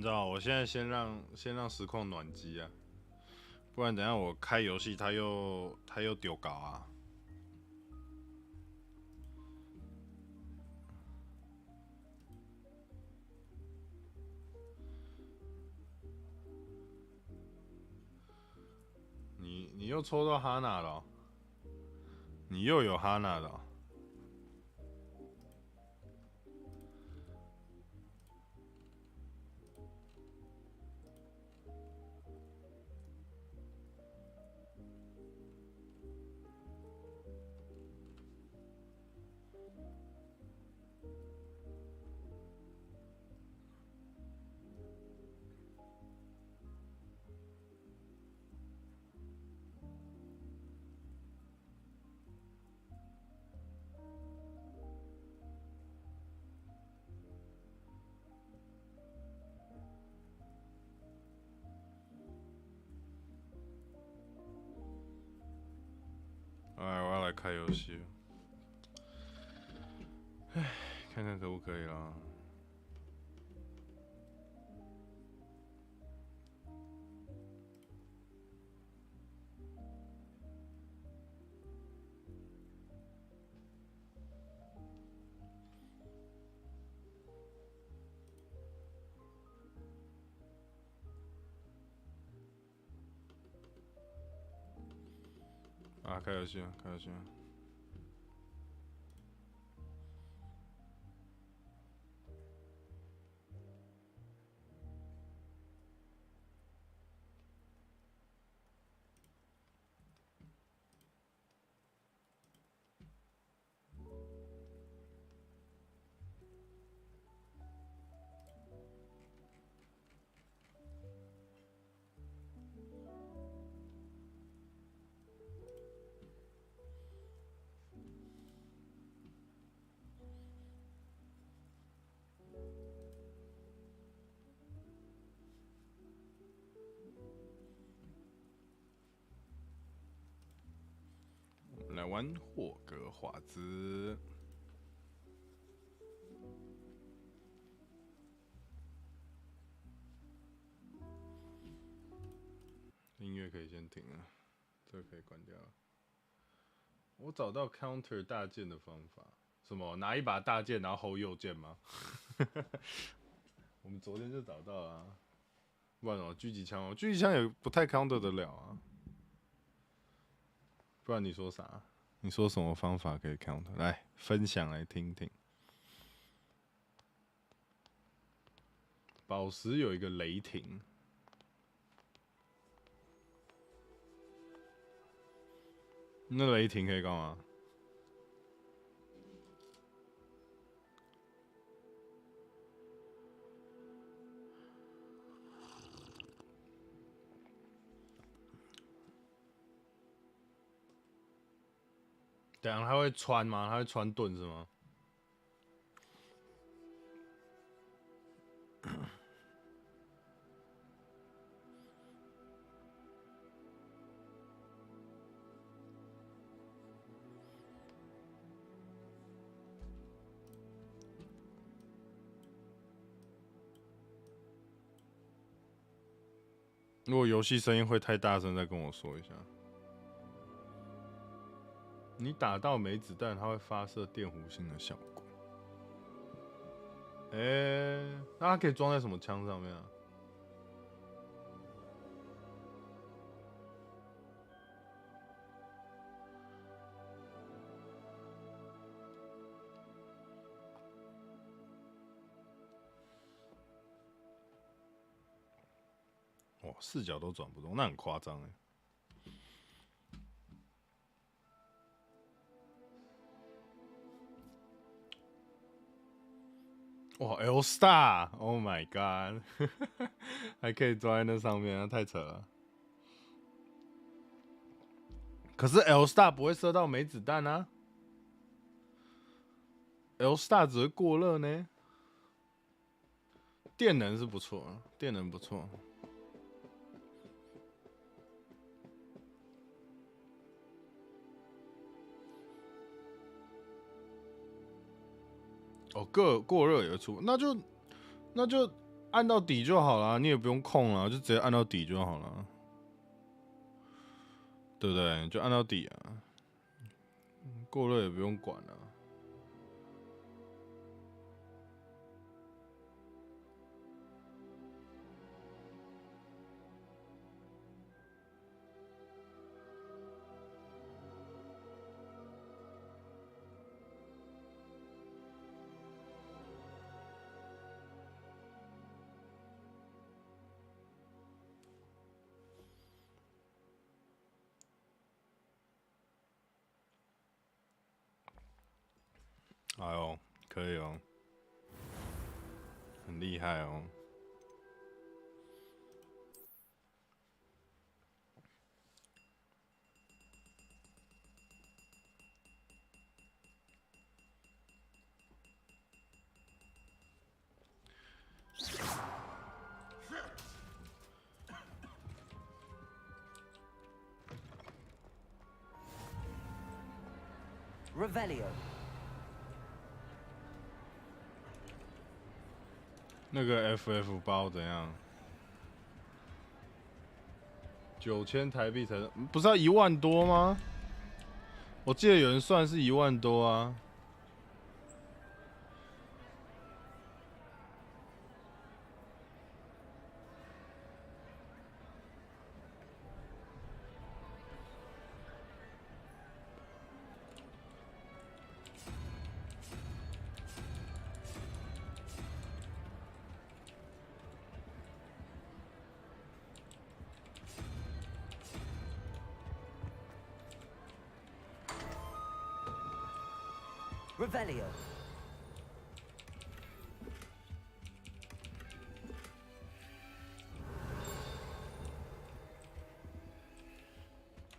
你知道，我现在先让实况暖机啊，不然等一下我开游戏他又丢稿啊。你又抽到哈娜了、喔，你又有哈娜了、喔。哎，我要来开游戏了。哎，看看可不可以啦。啊，开游戏了，开游戏了。我们来玩霍格华兹。音乐可以先停了，这个可以关掉了。我找到 counter 大剑的方法，什么？拿一把大剑，然后 hold 右键吗？我们昨天就找到了、啊。不然哦，狙击枪哦，狙击枪也不太 counter 得了啊。不然你说啥？你说什么方法可以 counter？ 来分享来听听。宝石有一个雷霆。那雷霆可以干嘛？等下他会穿吗？他会穿盾是吗？如果游戏声音会太大声，再跟我说一下。你打到没子弹，它会发射电弧形的效果。那它可以装在什么枪上面啊？哇，视角都转不动，那很夸张哎。哇 ，L Star，Oh my God， 还可以装在那上面，那太扯了。可是 L Star 不会射到没子弹啊 ，L Star 只会过热呢。电能是不错，电能不错。哦，过热也会出，那就按到底就好了，你也不用控了，就直接按到底就好了，对不对？就按到底啊，过热也不用管了。哎呦，可以哦，很厉害哦。Revelio。那个 FF 包怎样？9000台币才不是要1万多吗？我记得有人算是1万多啊。Revelio。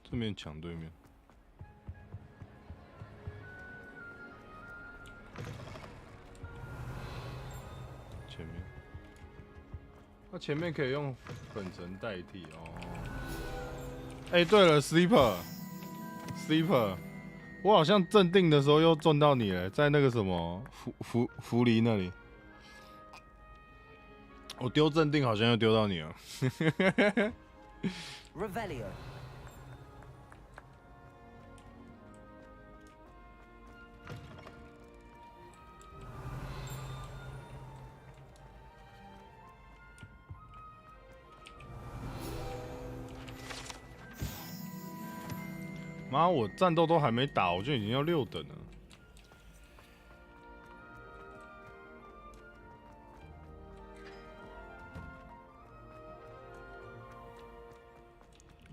这边抢对面。前面，那前面可以用粉尘代替哦。哎，对了 ，Sleeper，我好像镇定的时候又撞到你了，在那个什么福梨那里，我丢镇定好像又丢到你了。Revelio。妈，我战斗都还没打，我就已经要6等了。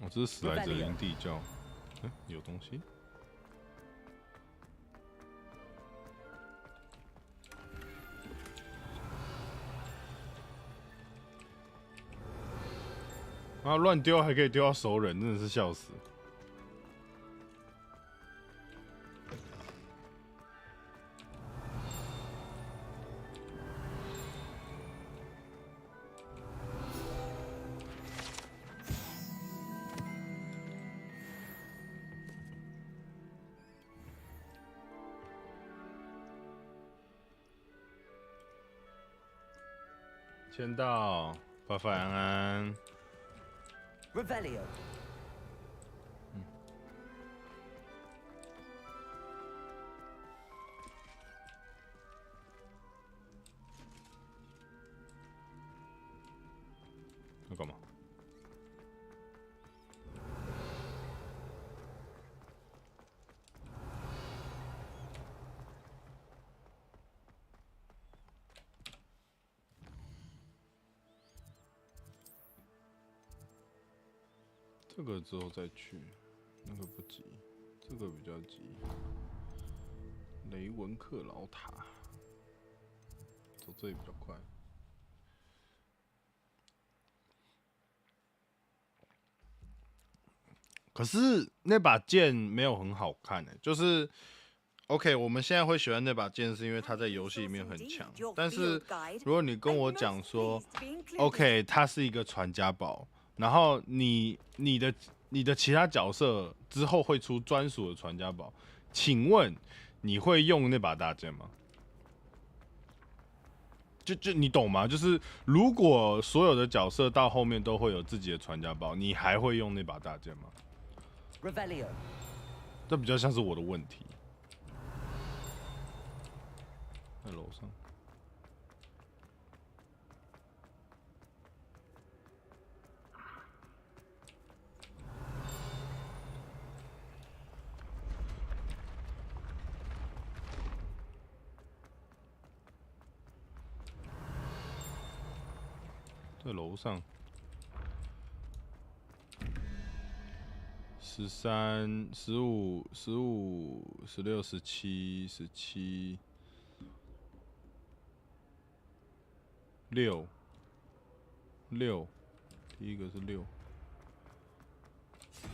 我这是史莱哲林地窖，有东西。啊，乱丢还可以丢到熟人，真的是笑死。签到，发发安安。Revelio。要干嘛？这个之后再去，那个不急，这个比较急。雷文克劳塔，走这里比较快。可是那把剑没有很好看就是 OK， 我们现在会喜欢那把剑，是因为它在游戏里面很强。但是如果你跟我讲说 ，OK， 它是一个传家宝，然后你的其他角色之后会出专属的传家宝，请问你会用那把大剑吗？就你懂吗？就是如果所有的角色到后面都会有自己的传家宝，你还会用那把大剑吗 Revelio. 这比较像是我的问题。在楼上。在楼上。13、15、15、16、17、17、6、6，第一个是6。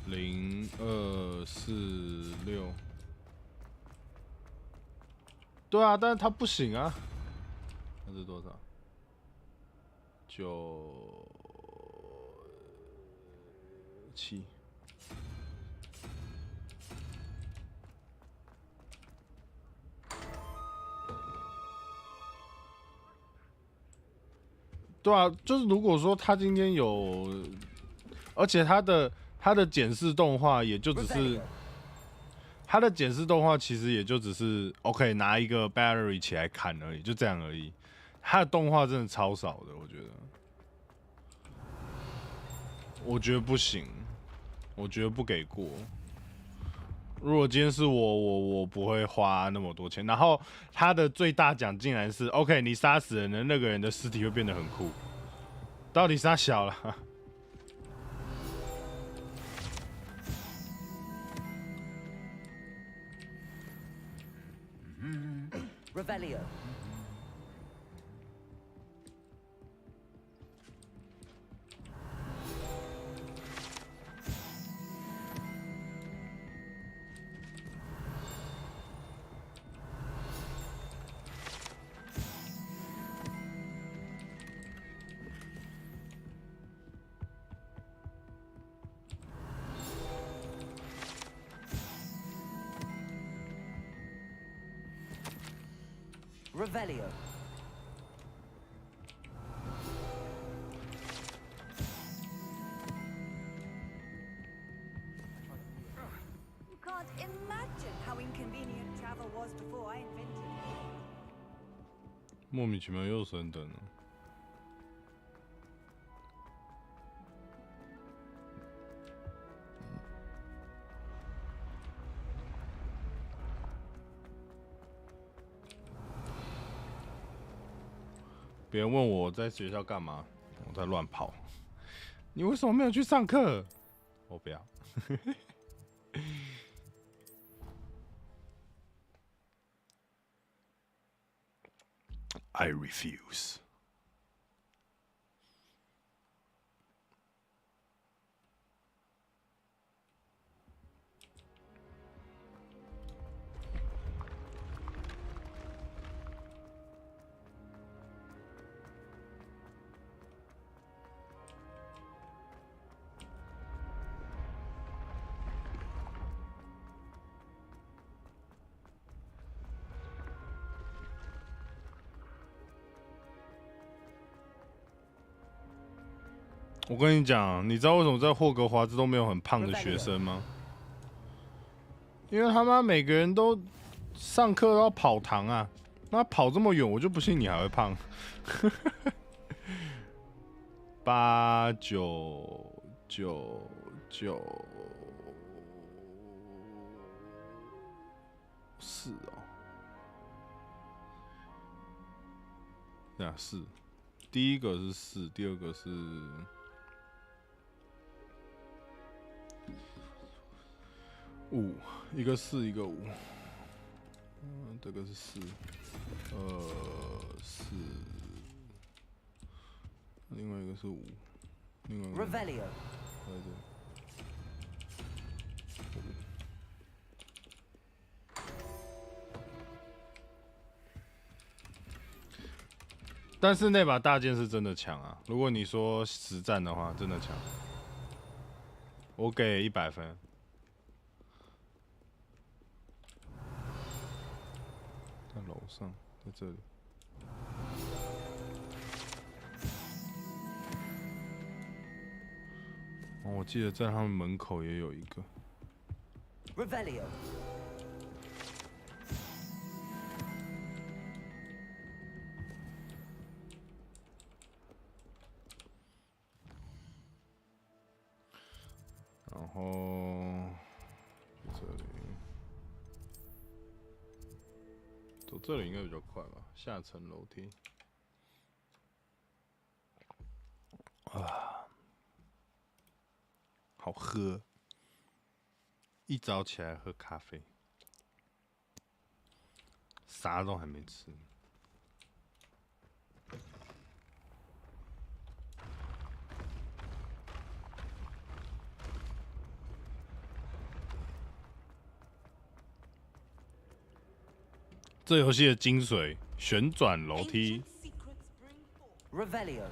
0、2、4、6。对啊，但是他不行啊。那是多少？9、7。对啊，就是如果说他今天有，而且他的检视动画也就只是，他的检视动画其实也就只是 OK 拿一个 battery 起来砍而已，就这样而已。他的动画真的超少的，我觉得不行，我觉得不给过。如果今天是我不会花那么多钱。然后他的最大奖竟然是 OK， 你杀死人的那个人的尸体会变得很酷，到底杀小了？Revelio. Revelio. You can't imagine how inconvenient travel was before I invented it. 莫名其妙又升等了。别人问我在学校干嘛，我在乱跑。你为什么没有去上课？我不要。I refuse. 我跟你讲，你知道为什么在霍格华兹都没有很胖的学生吗？因为他妈每个人都上课都要跑堂啊，那跑这么远，我就不信你还会胖。8、9、9、9、4哦，对啊，4。第一个是4，第二个是。5，一个4，一个5。这个是4、4，另外一个是5，另外一个。Revelio. 在这。但是那把大剑是真的强啊！如果你说实战的话，真的强。我给100分。在楼上，在这里。哦，我记得在他们门口也有一个。Revelio. 然后这里，走这里应该比较快吧？下层楼梯。啊，好喝！一早起来喝咖啡，啥都还没吃。这游戏的精髓：旋转楼梯。Revelio.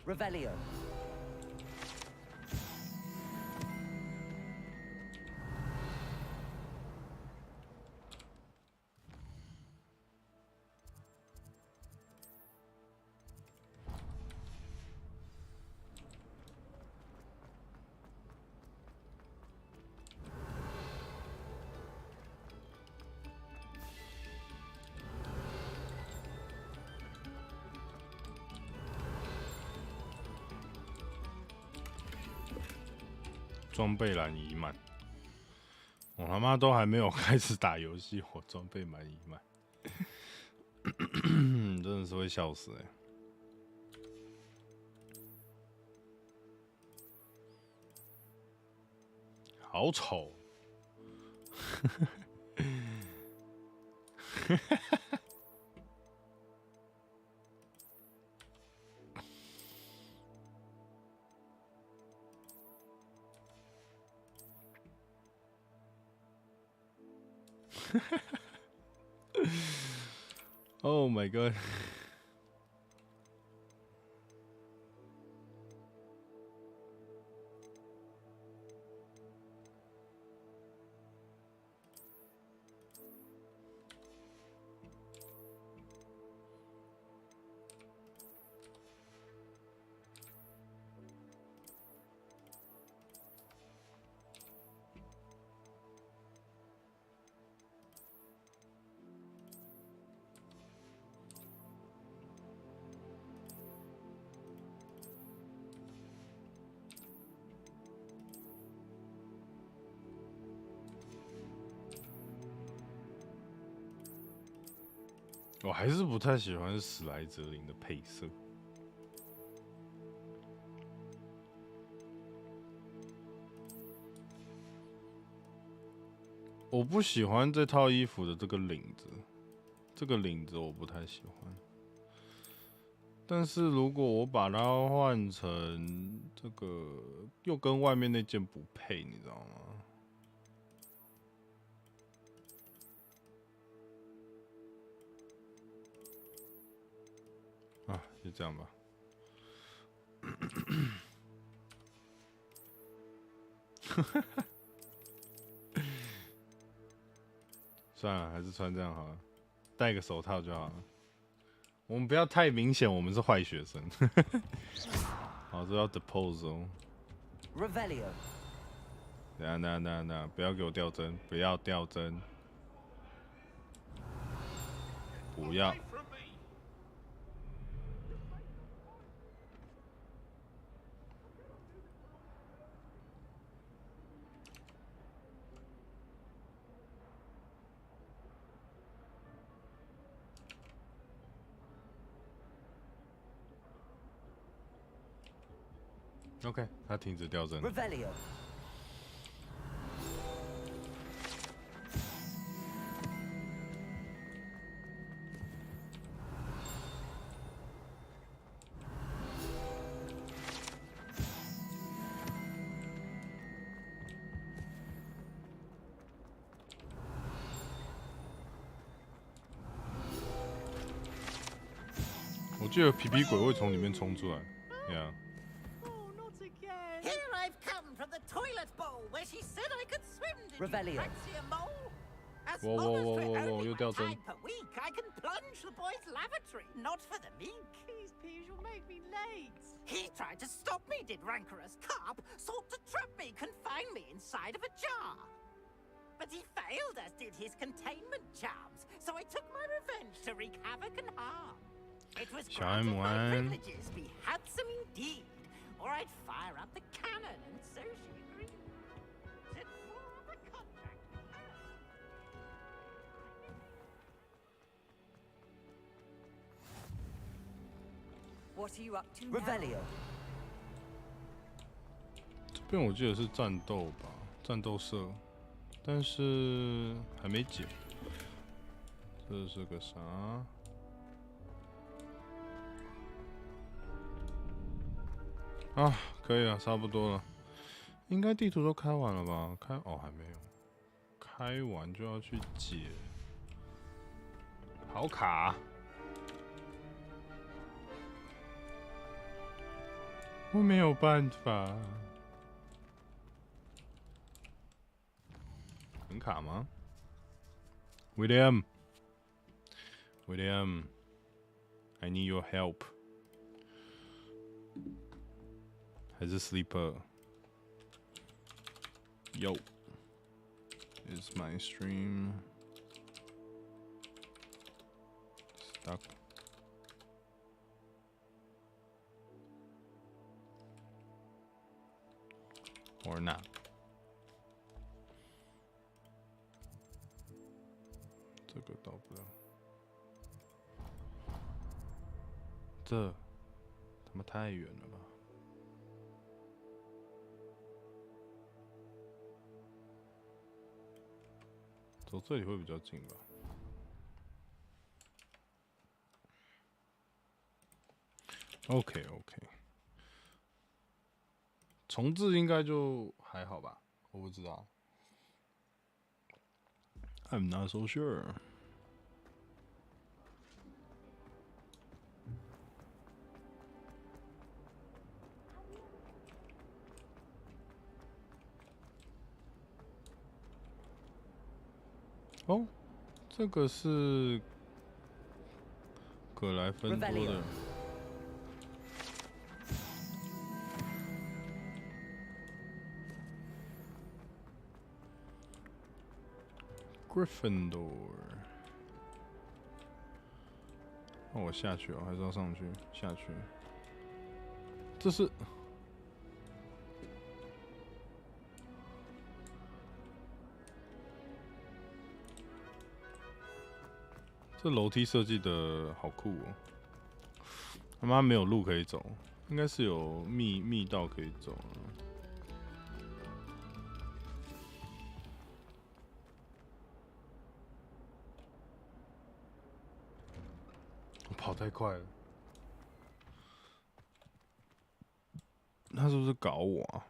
Revelio. 装备栏已满，我他妈都还没有开始打游戏，我装备满已满，真的是会笑死欸。好丑。Oh my god！ 我还是不太喜欢史莱哲林的配色。我不喜欢这套衣服的这个领子，这个领子我不太喜欢。但是如果我把它换成这个，又跟外面那件不配，你知道吗？啊，就这样吧。算了，还是穿这样好了，戴个手套就好了。我们不要太明显，我们是坏学生。好，这要 depose 哦。Revelio. 等下，不要给我掉帧，不要掉帧，不要。OK， 他停止掉帧。Revelio. 记得皮皮鬼会从里面冲出来。Yeah. Oh, not again. Here I've come from the toilet bowl where she said I could swim. Did you Revelio. fancy a mole? As Whoa, whoa, long as whoa, for whoa, whoa, only you one tell them. time per week, I can plunge the boys' lavatory, not for the meek. Please, Peas, you'll make me late. He tried to stop me, did rancorous carp, sought to trap me, confine me inside of a jar. But he failed, as did his containment charms, so I took my revenge to wreak havoc and harm. It was granted my privileges be handsome indeed, or I'd fire up the cannon, and so she agreed. Said for the contract with her. What are you up to now? Revelio. 这边我记得是战斗吧，战斗社，但是还没解。这是个啥？啊，可以了，差不多了。应该地图都开完了吧？哦还没有，开完就要去解。好卡。我没有办法。很卡吗 ？William, I need your help. 还是 Sleeper? Yo, is my stream stuck? Or not? 这个到不了，这他妈太远了吧！走这里会比较近吧。OK， 重置应该就还好吧，我不知道。I'm not so sure. 哦，这个是葛莱芬多的。Gryffindor。那我下去哦，还是要上去？下去。这是。这楼梯设计的好酷哦！他妈没有路可以走，应该是有密道可以走。我跑太快了，他是不是搞我啊？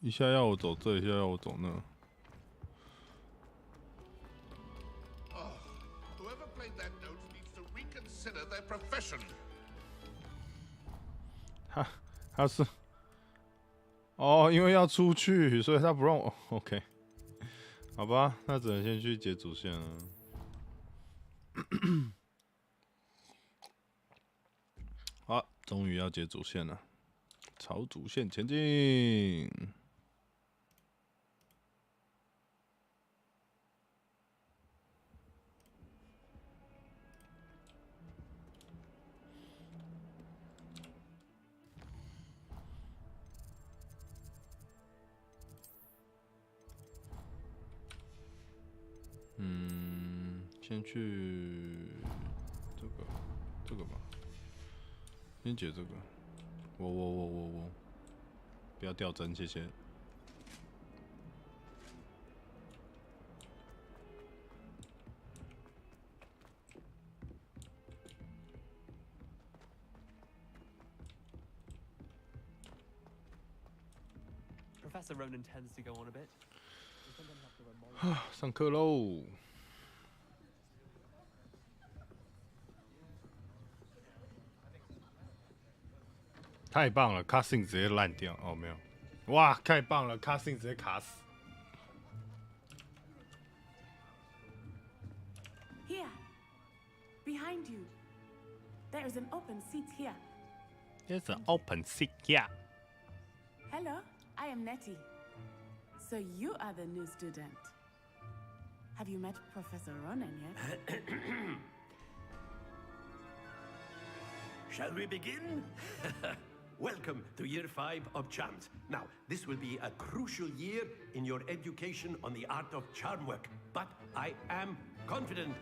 一下要我走这，一下要我走那。他是哦，因为要出去，所以他不让我。OK， 好吧，那只能先去解主线了。好，终于要解主线了，朝主线前进。先去这个吧，先解这个。我，不要掉帧，谢谢。Professor Ronan tends to go on a bit. 上课喽！太棒了 ，cutscene 直接烂掉哦，没有，哇，太棒了 ，cutscene 直接卡死。 Here, behind you. There is an open seat here. There's an open seat here. Hello, I am Nettie. So you are the new student. Have you met Professor Ronan yet? Shall we begin? Welcome to Year 5 of Charms. Now, this will be a crucial year in your education on the art of charm work. But I am confident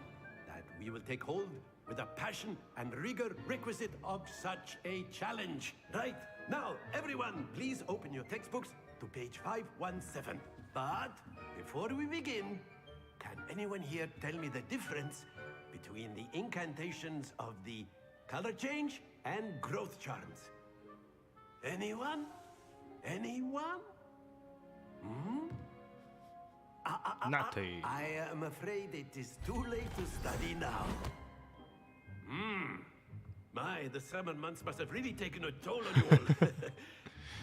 that we will take hold with the passion and rigor requisite of such a challenge. Right, now, everyone, please open your textbooks to page 517. But before we begin, can anyone here tell me the difference between the incantations of the color change and growth charms? Anyone? Anyone? Natty. I am afraid it is too late to study now. My, the summer months must have really taken a toll on you all.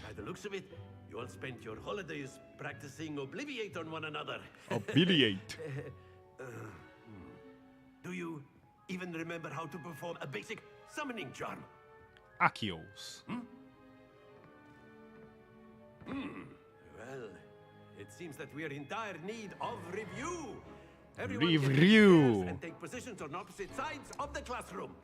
By the looks of it, you all spent your holidays practicing Obliviate on one another. Obliviate. Do you even remember how to perform a basic summoning charm? Akios. Well, it seems that we are in dire need of review. Everyone can take Review. chairs and take positions on opposite sides of the classroom.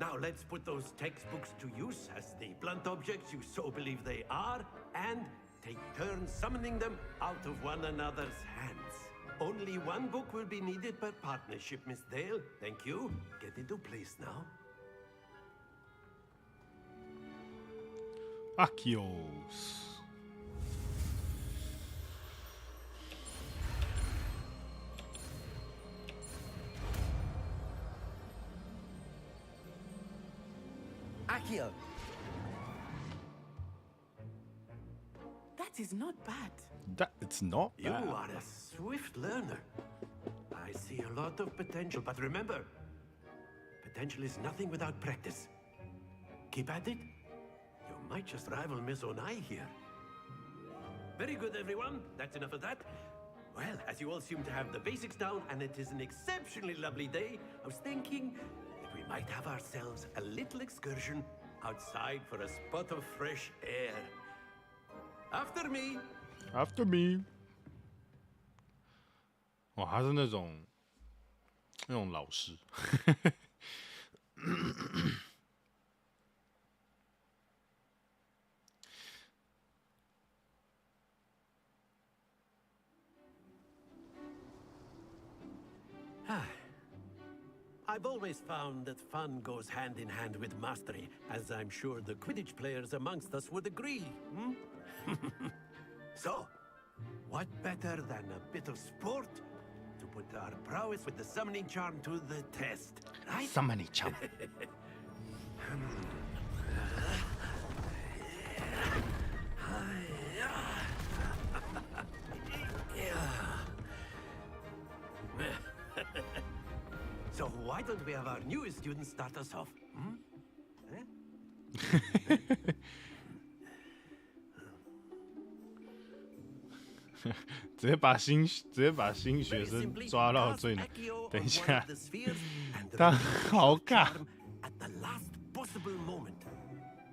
Now let's put those textbooks to use as the blunt objects you so believe they are, and take turns summoning them out of one another's hands. Only one book will be needed per partnership, Miss Dale. Thank you. Get into place now. Akios. Accio. That is not bad. That it's not You bad. are a swift learner. I see a lot of potential, but remember, potential is nothing without practice. Keep at it. You might just rival Miss Onai here. Very good, everyone. That's enough of that. Well, as you all seem to have the basics down, and it is an exceptionally lovely day, I was thinking that we might have ourselves a little excursion outside for a spot of fresh air. After me. After me. 哇，他是那种老师。I've always found that fun goes hand in hand with mastery, as I'm sure the Quidditch players amongst us would agree. So, what better than a bit of sport to put our prowess with the summoning charm to the test, right? Summoning charm. So why don't we have our newest student start us off? Eh? 直接把新学生抓到最难。等一下，他好卡。 At the last possible moment.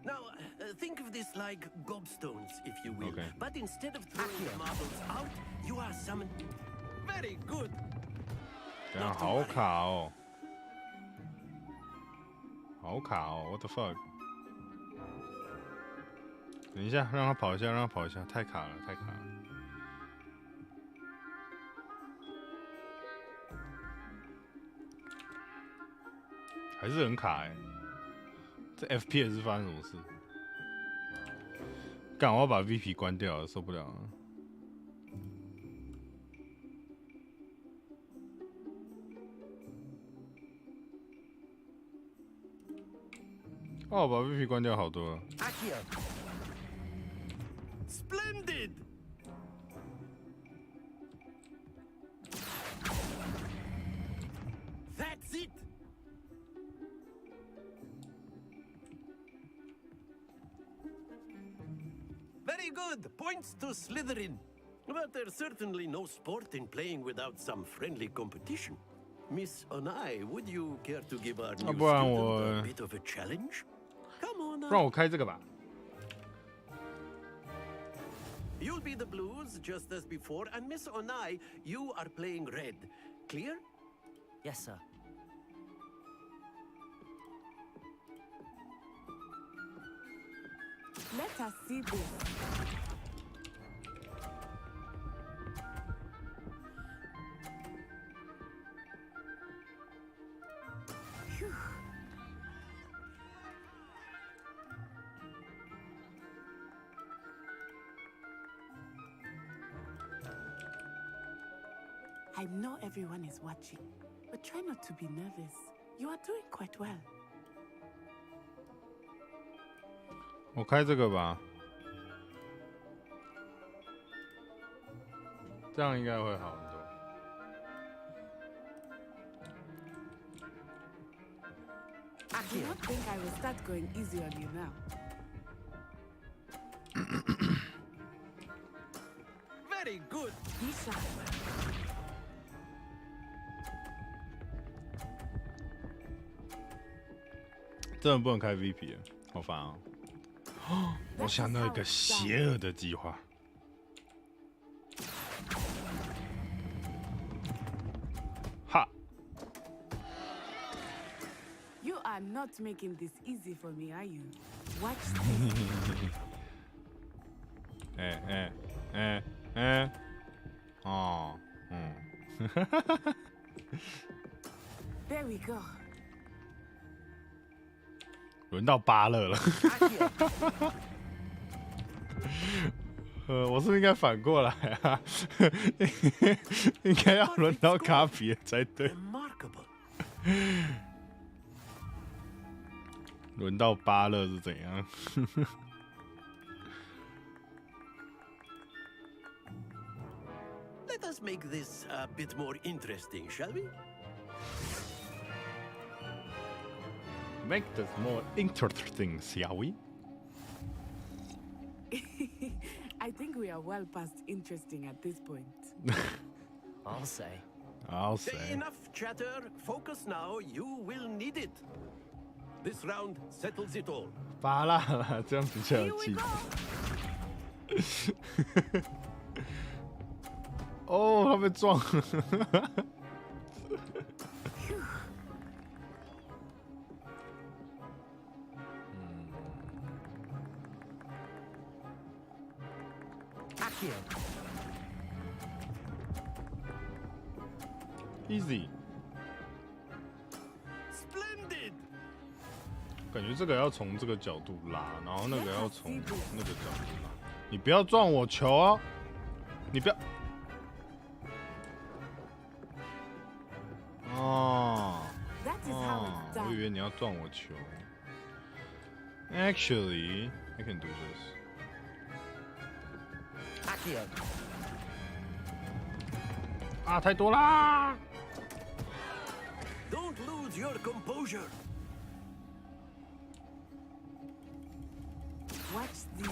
Now, think of this like gobstones, if you will. Okay. But instead of throwing the marbles out, you are summoned. Very good. 等下好卡哦，好卡哦 ，What the fuck？ 等一下，让他跑一下，让他跑一下，太卡了，太卡了。还是很卡哎、这 FPS 发生什么事？干，我要把 VP 关掉了，受不了了。哦，把 VP 关掉好多了。 Accio. Splendid. That's it. Very good. Points to Slytherin. But there's certainly no sport in playing without some friendly competition. Miss Onai, would you care to give our new 不然 student 我 a bit of a challenge? Come on 不然 now. 我开这个吧。 You'll be the blues just as before, and Miss Onai, you are playing red. Clear? Yes, sir. Let us see this. Phew. I know everyone is watching, but try not to be nervous. You are doing quite well. 我开这个吧，这样应该会好很多。 I do not think I will start going easy on you now. Very good. Be sharp. 真的不能开 VP 了，好烦啊！我想到一个邪恶的计划。哈！ You are not making this easy for me, are you? Watch this. 哎，哦，嗯， There we go. 轮到巴勒了。我是不是应该反过来啊？应该要轮到卡比才对。 Remarkable. 轮到巴勒是怎样？ Let us make this a bit more interesting, shall we? Make this more interesting, shall we? I think we are well past interesting at this point. I'll say. I'll say. Enough chatter. Focus now. You will need it. This round settles it all. 巴拉啦，这样比较 Here 有 we 气 go. 氛。哦，他被撞了。 Accio. Easy， Splendid. 感觉这个要从这个角度拉，然后那个要从那个角度拉。你不要撞我球哦！你不要。哦 That is how it's 我以 done. 为你要撞我球。Actually, I can do this. Accio. 啊，太多啦！ Don't lose your composure. Watch this.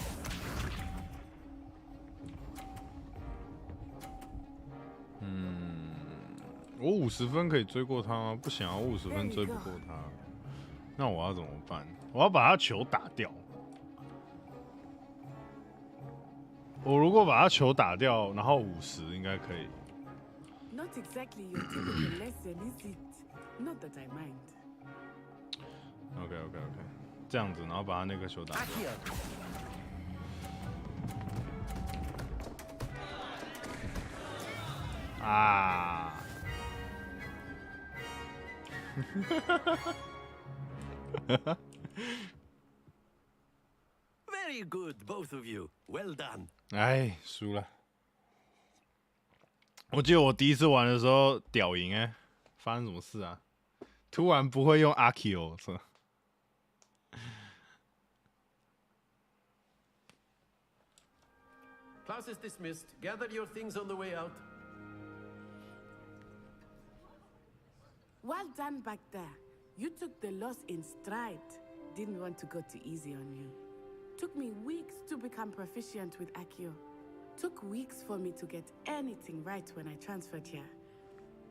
我50分可以追过他吗？不行啊，我50分追不过他。那我要怎么办？我要把他球打掉。我如果把他球打掉，然后50应该可以。 Not exactly your typical lesson, is it? Not that I mind. OK， 这样子，然后把他那个球打掉。 Accio. 啊！ Very good, both of you. Well done. 哎，输了。我记得我第一次玩的时候屌赢哎，发生什么事啊？突然不会用阿 Q 是吧？ Class is dismissed. Gather your things on the way out. Well done back there. You took the loss in stride. Didn't want to go too easy on you. Took me weeks to become proficient with Accio. Took weeks for me to get anything right when I transferred here.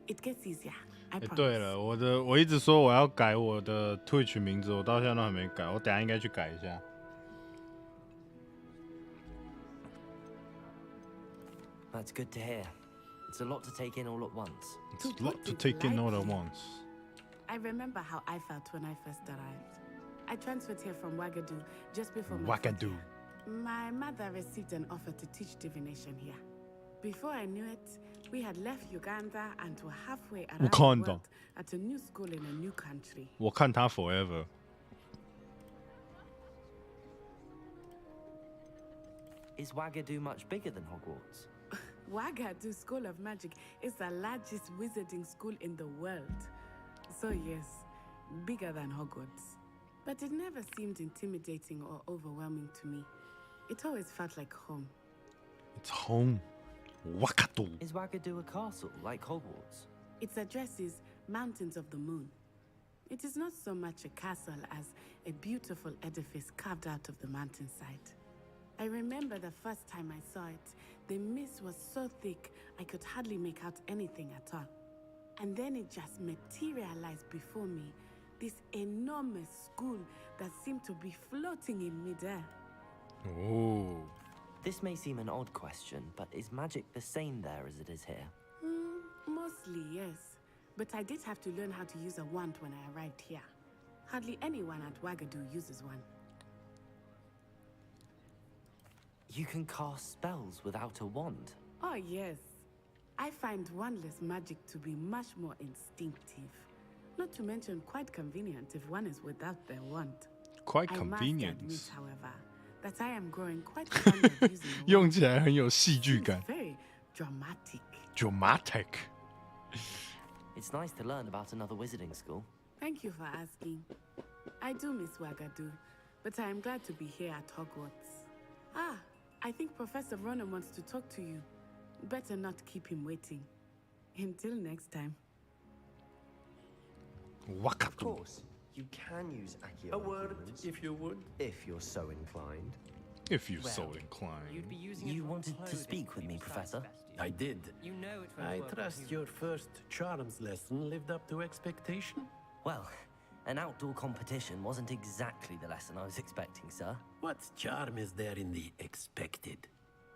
It gets easier, I promise. 对了，我一直说我要改我的 Twitch 名字，我到现在都还没改，我等一下应该去改一下。That's good to hear. It's a lot to take in all at once. It's a lot to take in all at once. I remember how I felt when I first arrived. I transferred here from Ouagadougou just before my Ouagadougou. My mother received an offer to teach divination here. Before I knew it, we had left Uganda and were halfway around Wakanda. the world at a new school in a new country. 我看他 forever。 Is Ouagadougou much bigger than Hogwarts? Ouagadougou School of Magic is the largest wizarding school in the world. So yes, bigger than Hogwarts. But it never seemed intimidating or overwhelming to me. It always felt like home. It's home. Ouagadougou. Is Ouagadougou a castle like Hogwarts? Its address is Mountains of the Moon. It is not so much a castle as a beautiful edifice carved out of the mountainside. I remember the first time I saw it, the mist was so thick I could hardly make out anything at all. And then it just materialized before me, this enormous school that seemed to be floating in midair. Oh. This may seem an odd question, but is magic the same there as it is here? Mostly, yes. But I did have to learn how to use a wand when I arrived here. Hardly anyone at Ouagadougou uses one. You can cast spells without a wand. Oh, yes. I find wandless magic to be much more instinctive. Not to mention quite convenient if one is without their wand. Quite I convenient. must admit, however, that I am growing quite fond of using a wand. 用起来很有戏剧 It's 感。 very dramatic. Dramatic. It's nice to learn about another wizarding school. Thank you for asking. I do miss Ouagadougou, but I am glad to be here at Hogwarts. Ah, I think Professor Ronan wants to talk to you. Better not keep him waiting. Until next time. Of Ouagadougou. course, you can use Accio. A word, arguments, if you would. if you're so inclined. If you Well, so inclined. You'd be using You it for wanted to clothing speak with if me, you tried Professor? best, you I did. You know it won't I work on trust humans. your first charms lesson lived up to expectation. Well, an outdoor competition wasn't exactly the lesson I was expecting, sir. What charm is there in the expected?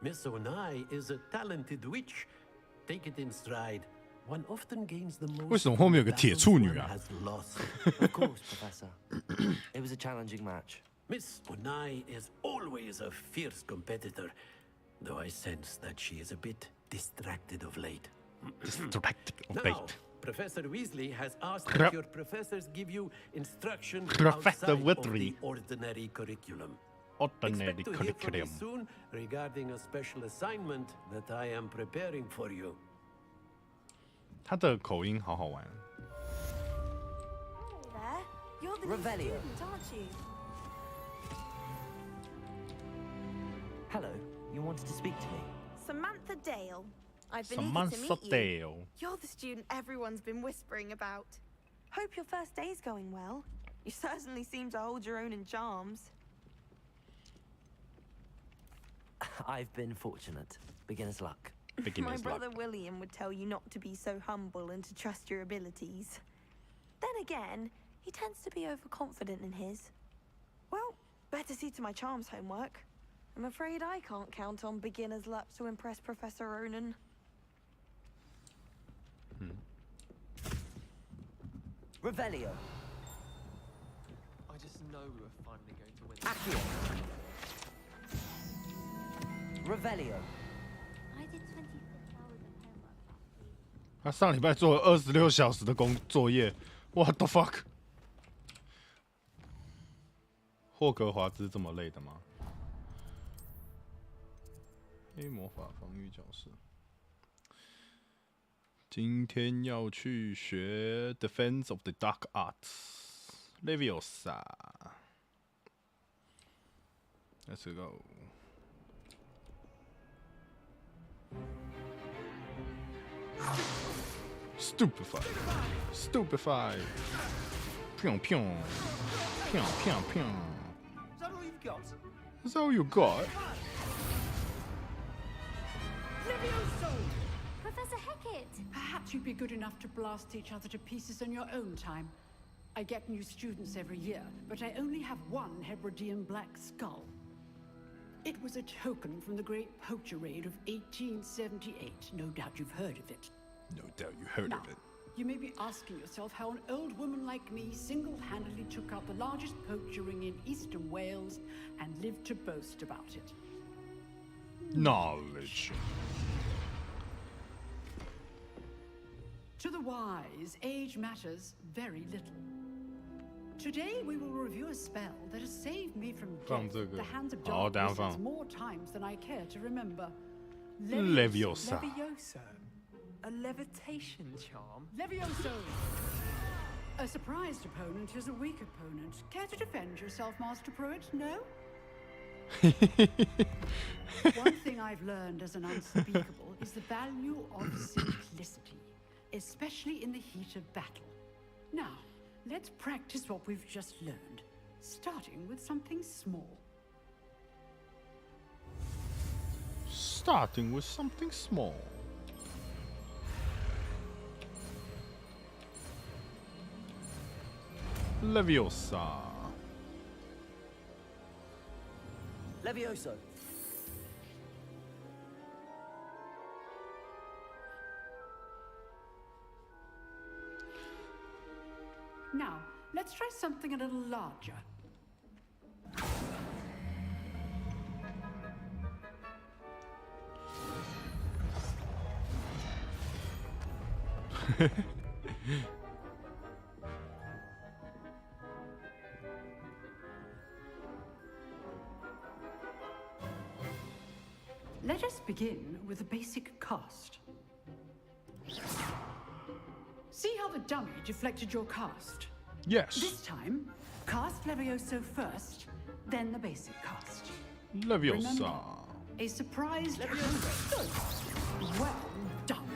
Miss Onai is a talented witch. Take it in stride. One often gains the most 为什么后面有个铁处女啊？ one has lost. Of course, Professor. It was a challenging match. Miss Onai is always a fierce competitor, though I sense that she is a bit distracted of late. Distracted of Now, late. Professor Weasley has asked Pro- that your professors give you instruction Professor outside of Weasley. the ordinary curriculum. Ordinary Expect to hear from me curriculum. soon regarding a special assignment that I am preparing for you. 他的口音好好玩。 Hey there. You're the new Revelio. student, aren't you? Hello, you wanted to speak to me? Samantha Dale. I've been eager to Samantha meet you. Dale. You're the student everyone's been whispering about. Hope your first day's going well. You certainly seem to hold your own in charms. I've been fortunate. Beginner's luck. My Beginner's luck. brother William would tell you not to be so humble and to trust your abilities. Then again, he tends to be overconfident in his. Well, better see to my charms homework. I'm afraid I can't count on beginner's luck to impress Professor Ronan. Revelio. I just know we were finally going to win. Accio. Revelio. I did 26 hours of homework last week. 他上礼拜做了26小时的作业 ，What the fuck？ 霍格华兹这么累的吗？黑魔法防御角色，今天要去学 Defense of the Dark Arts Leviosa。Let's go。 Stupefy, stupefy，砰砰，砰砰砰。 Is that all you've got? That's all you got. Professor Hecat! Perhaps you'd be good enough to blast each other to pieces on your own time. I get new students every year, but I only have one Hebridean black skull. It was a token from the Great Poacher Raid of 1878. No doubt you've heard of it. No doubt you heard of it. You may be asking yourself how an old woman like me single-handedly took out the largest poacher ring in eastern Wales and lived to boast about it. Knowledge. To the wise, age matters very little. Today we will review a spell that has saved me from death at the hands of dark wizards more times than I care to remember. Leviosa. Levioso. A levitation charm? Levioso! A surprised opponent is a weak opponent. Care to defend yourself, Master Pruitt? No? One thing I've learned as an unspeakable is the value of simplicity, especially in the heat of battle. Now, let's practice what we've just learned, starting with something small. Starting with something small. Leviosa. Levioso. Now, let's try something a little larger. Let us begin with a basic cast. See how the dummy deflected your cast? Yes. This time, cast Levioso first, then the basic cast. Leviosa. Remember, a surprise Levioso. Well done.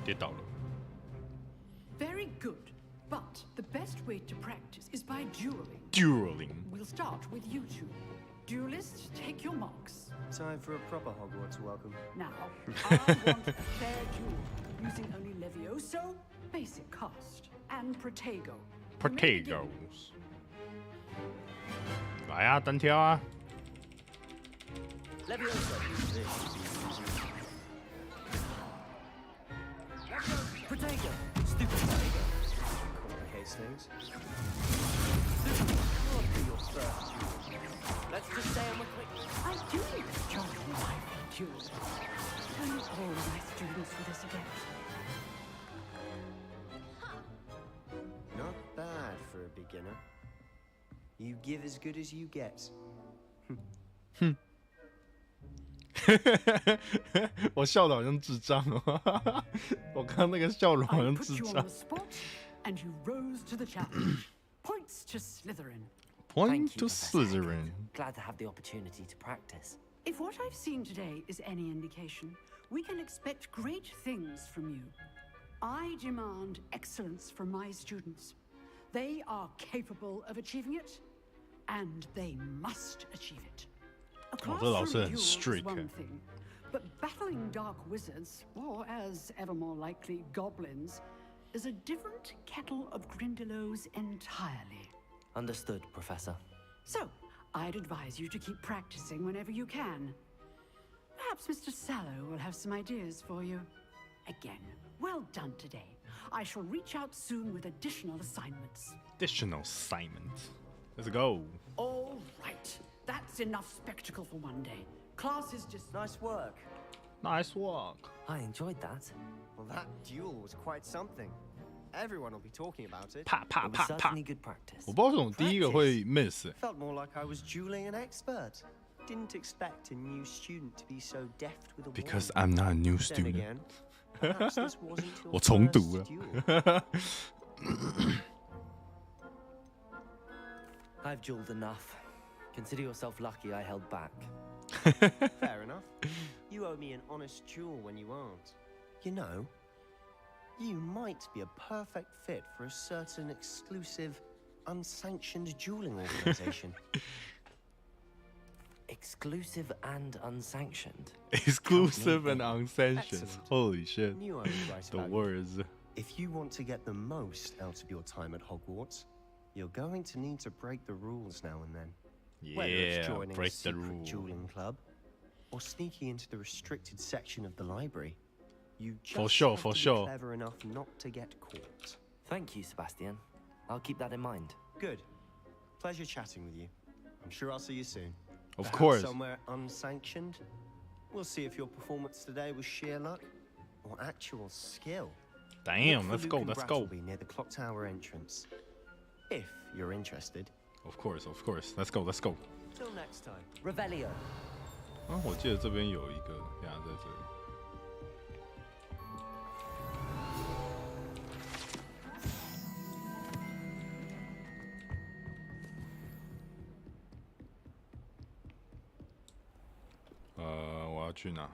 跌倒了。 Very good. But the best way to practice is by dueling. Dueling. We'll start with you two. Duelists, take your marks. Time for a proper Hogwarts welcome. Now, I want a fair duel, using only Levioso, basic cast, and Protego. Potatoes. 来啊，单挑啊！ Levioso. Protego. Stupid Protego. Complicates things. Your first duel. Let's just say I'm a quick. I do enjoy my duel. Tell all my students for this again. Not bad for a beginner. You give as good as you get. 我笑的好像智障哦，我刚刚那个笑容好 I 像 put 智 you on 障 the。spot, and you rose to the challenge. Points to Slytherin. Point Thank to you, Professor Slytherin. Glad to have the opportunity to practice. If what I've seen today is any indication, we can expect great things from you. I demand excellence from my students. They are capable of achieving it, and they must achieve it. A 哦，这老师 classroom 很 duel is strict欸 one thing, but battling dark wizards, or as ever more likely, goblins, is a different kettle of Grindylows entirely. Understood, Professor. So, I'd advise you to keep practicing whenever you can. Perhaps Mr. Sallow will have some ideas for you. Again, well done today. I shall reach out soon with additional assignments. Additional assignment. Let's go. All right, that's enough spectacle for one day. Class is just... Nice work. Nice work. I enjoyed that. Well, that duel was quite something. Everyone will be talking about it. 啪啪 It was 啪啪！ certainly good practice. 我不知道为什么第一个会 miss， Felt more like I was dueling an expert. Didn't expect a new student to be so deft with a because wand. I'm not a new Then student. again, perhaps this wasn't your 我重读 first 了。 duel. I've dueled enough. Consider yourself lucky I held back. Fair enough. You owe me an honest duel when you aren't. You know, you might be a perfect fit for a certain exclusive unsanctioned dueling organization. Exclusive and unsanctioned. Exclusive and unsanctioned. Excellent. Holy shit. Knew I was right The about you. words. If you want to get the most out of your time at Hogwarts, you're going to need to break the rules now and then. Whether it's Yeah, joining a break the secret rules. dueling club or sneaking into the restricted section of the library, you just For sure, have for to sure. be clever enough not to get caught. Thank you, Sebastian. I'll keep that in mind. Good. Pleasure chatting with you. I'm sure I'll see you soon. Of Perhaps course. somewhere unsanctioned. We'll see if your performance today was sheer luck or actual skill. Damn, Look for let's go, Luke and let's go. Brattleby near the clock tower entrance. If you're interested. Of course, of course. Let's go, let's go. Till next time. Revelio. 啊，我记得这边有一个呀，在这里。我要去哪？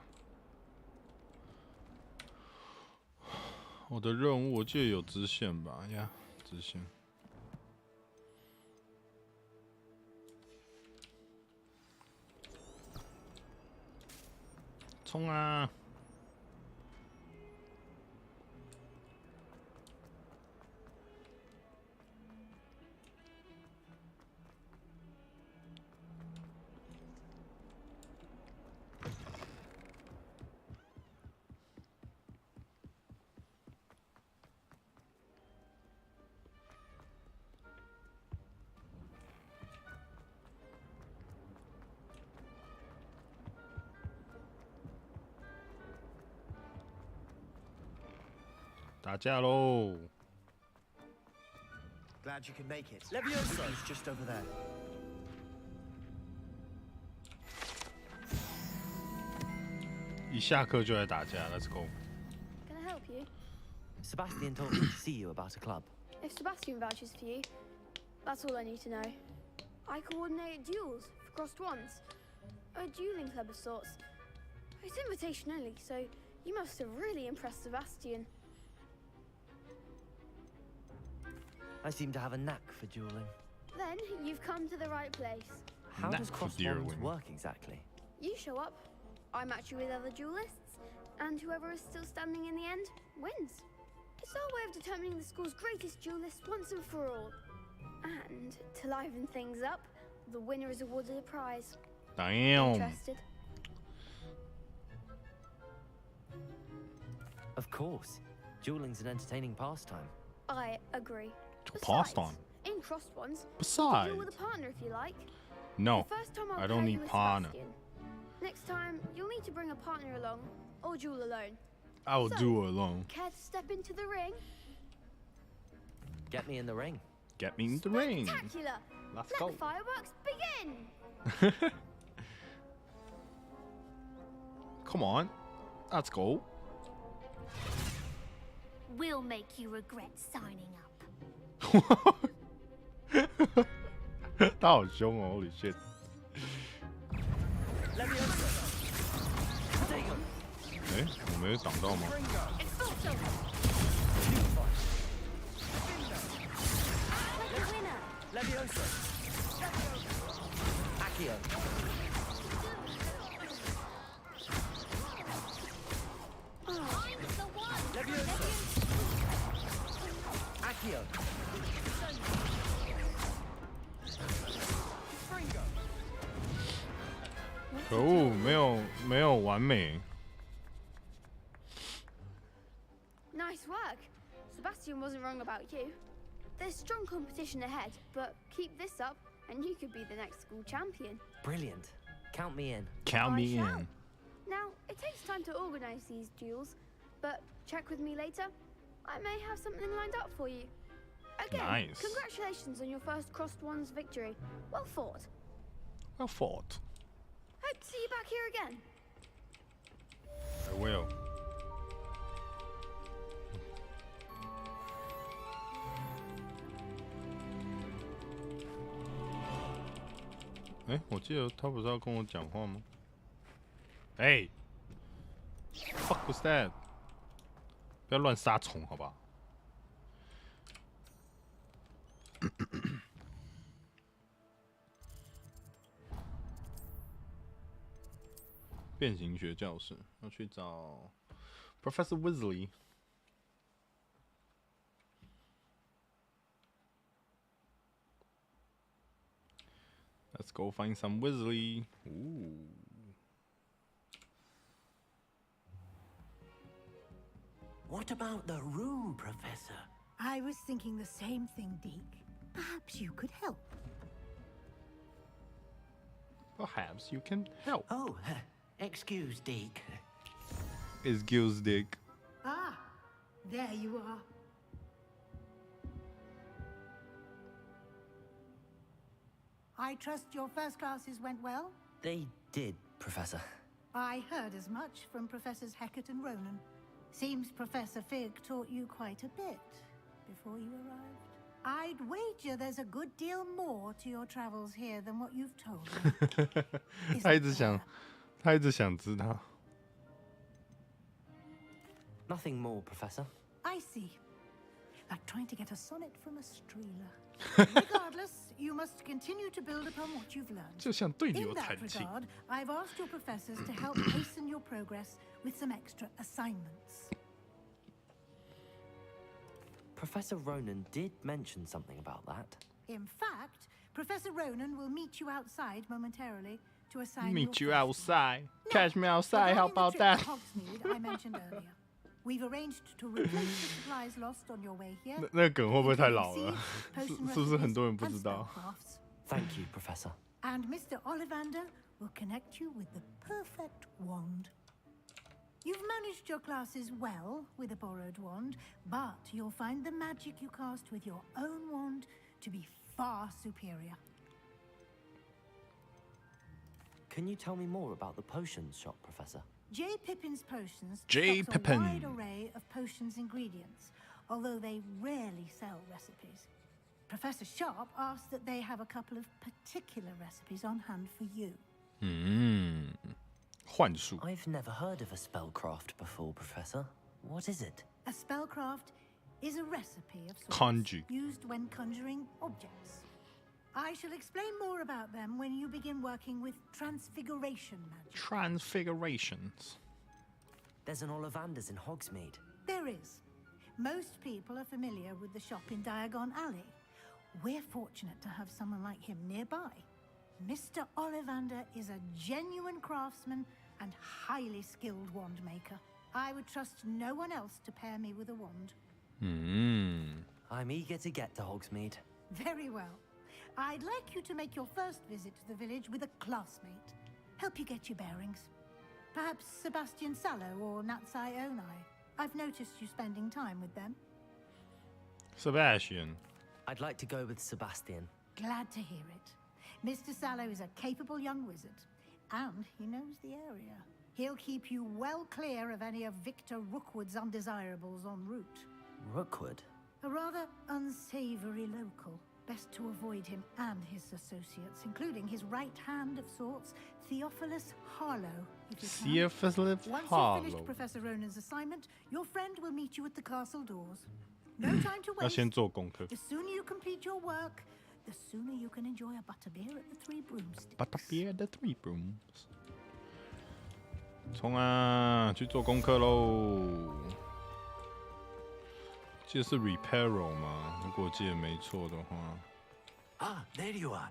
我的任务我记得有支线吧？呀，支线。冲啊！打架喽！ Glad you could make it. Levioso is just over there. 一下课就来打架 ，Let's go。 Can I help you? Sebastian told me to see you about a club. If Sebastian vouches for you, that's all I need to know. I coordinate duels for crossed ones. A dueling club of sorts. It's invitation only, so you must have really impressed Sebastian. I seem to have a knack for dueling. Then you've come to the right place. How Knack does for cross dueling. wands work exactly? You show up, I match you with other duelists, and whoever is still standing in the end wins. It's our way of determining the school's greatest duelist once and for all. And to liven things up, the winner is awarded a prize. Damn。 Interested? Of course. Dueling's an entertaining pastime. I agree. Pastime. In crossed ones, Besides. duel with a partner if you like. No, The first time I'll I don't pair need you with partner. Sebastian. Next time, you'll need to bring a partner along, or duel alone. I will So, do it alone. Care to step into the ring? Get me in the ring. Get me in the ring. Spectacular! Let's Let go. the fireworks begin! Come on, let's go. We'll make you regret signing up. 他好凶哦！Holy shit！ 哎，我没有挡到吗？ Expulso! Like a winner! Levioso. Accio. I'm the one! Levioso. Accio. Fringo. 可恶，没有完美。 Nice work! Sebastian wasn't wrong about you. There's strong competition ahead, but keep this up and you could be the next school champion. Brilliant. Count me in. Count me I shall. in. Now, it takes time to organize these duels, but check with me later. I may have something lined up for you. Again, Nice. congratulations on your first crossed ones victory. Well fought. Well fought. Hope to see you back here again. I will. 哎，我记得他不是要跟我讲话吗？哎，fuck was that？不要乱杀虫，好不好？变形学教室要去找 Professor Weasley。Let's go find some Weasley. Ooh. What about the room, Professor? I was thinking the same thing, Deke. Perhaps you could help. Perhaps you can help. Oh, excuse, Deke. Excuse, Dick. Ah, there you are. I trust your first classes went well? They did, Professor. I heard as much from Professors Hecat and Ronan. Seems Professor Fig taught you quite a bit before you arrived. I'd wager there's a good deal more to your travels here than what you've told me. 他一直想知道。Nothing more, Professor. I see. Like trying to get a sonnet from a streeler. Regardless, you must continue to build upon what you've learned. 就像对牛 In 弹 that 琴。 regard, I've asked your professors to help hasten your progress with some extra assignments. Professor Ronan did mention something about that. In fact, Professor Ronan will meet you outside momentarily to assign Meet you your first outside. No, Catch me outside. How regarding the about trip that? to Hogsmeade I mentioned earlier. We've arranged to replace the supplies lost on your way here. 那个梗会不会太老了？ Potion 是不是很多人不 recipes 知 and 道？ spellcrafts. Thank you, Professor. And Mr. Ollivander will connect you with the perfect wand. You've managed your classes well with a borrowed wand, but you'll find the magic you cast with your own wand to be far superior. Can you tell me more about the potions shop, Professor? J. Pippin's Potions J. stocks a Pippin. wide array of potions ingredients, although they rarely sell recipes. Professor Sharp asked that they have a couple of particular recipes on hand for you. 幻术。 I've never heard of a spellcraft before, Professor. What is it? A spellcraft is a recipe of sorts Conjure. used when conjuring objects. I shall explain more about them when you begin working with transfiguration magic. Transfigurations. There's an Ollivander's in Hogsmeade. There is. Most people are familiar with the shop in Diagon Alley. We're fortunate to have someone like him nearby. Mr. Ollivander is a genuine craftsman and highly skilled wand maker. I would trust no one else to pair me with a wand. I'm eager to get to Hogsmeade. Very well. I'd like you to make your first visit to the village with a classmate. Help you get your bearings. Perhaps Sebastian Sallow or Natsai Onai. I've noticed you spending time with them. Sebastian. I'd like to go with Sebastian. Glad to hear it. Mr. Sallow is a capable young wizard, and he knows the area. He'll keep you well clear of any of Victor Rookwood's undesirables en route. Rookwood? A rather unsavory local. Best to avoid him and his associates, including his right hand of sorts, Theophilus Harlow. Theophilus Once you've Harlow. finished Professor Ronan's assignment, your friend will meet you at the castle doors. No time to 要 waste. 先做功课。 The sooner you complete your work, the sooner you can enjoy a butterbeer at the Three Broomsticks. Butterbeer the Three Brooms。冲啊，去做功课喽！记得是 Reparo 吗？如果我记得没错的话。Ah, there you are.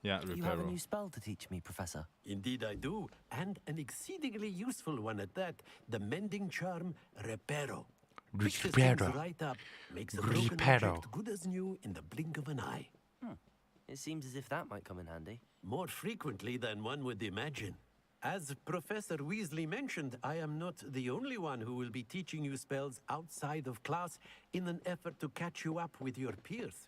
Yeah, You have a Reparo. new spell to teach me, Professor. Indeed I do, and an exceedingly useful one at that. The mending charm, Reparo. Fixes things Reparo. right up, makes a broken Reparo. object good as new in the blink of an eye. It seems as if that might come in handy. More frequently than one would imagine. As Professor Weasley mentioned, I am not the only one who will be teaching you spells outside of class in an effort to catch you up with your peers.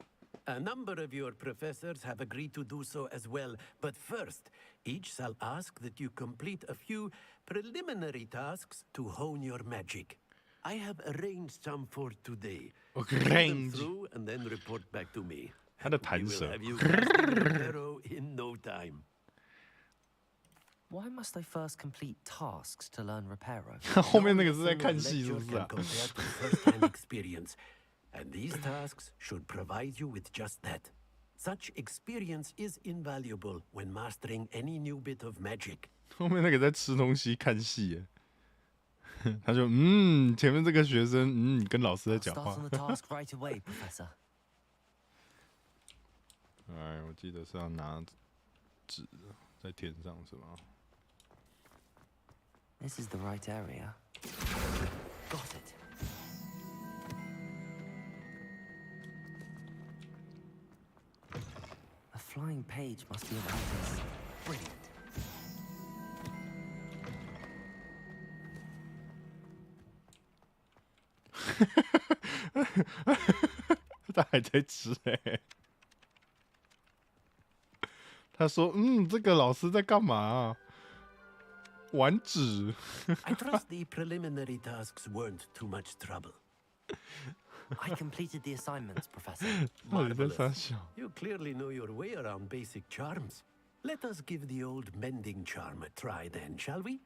A number of your professors have agreed to do so as well, but first, each shall ask that you complete a few preliminary tasks to hone your magic. I have arranged some for today. Read them Arrange. through and then report back to me. 他的 We 弹 will 舌。 have you casting Reparo in no time. Why must I first complete tasks to learn Reparo? 后面那个是在看戏是不是 Can 啊？ compare to first-hand experience. And these tasks should provide you with just that. Such experience is invaluable when mastering any new bit of magic. 后面那个在吃东西看戏耶，他就前面这个学生跟老师在讲话。Start on the task right away, Professor. 哎，我记得是要拿纸在填上是吗？ This is the right area. Got it. A flying page must be around this. Brilliant. 他还在吃哎、他说这个老师在干嘛、啊？玩纸。I trust the preliminary tasks weren't too much trouble. I completed the assignments, Professor. Marvelous. You clearly know your way around basic charms. Let us give the old mending charm a try then, shall we?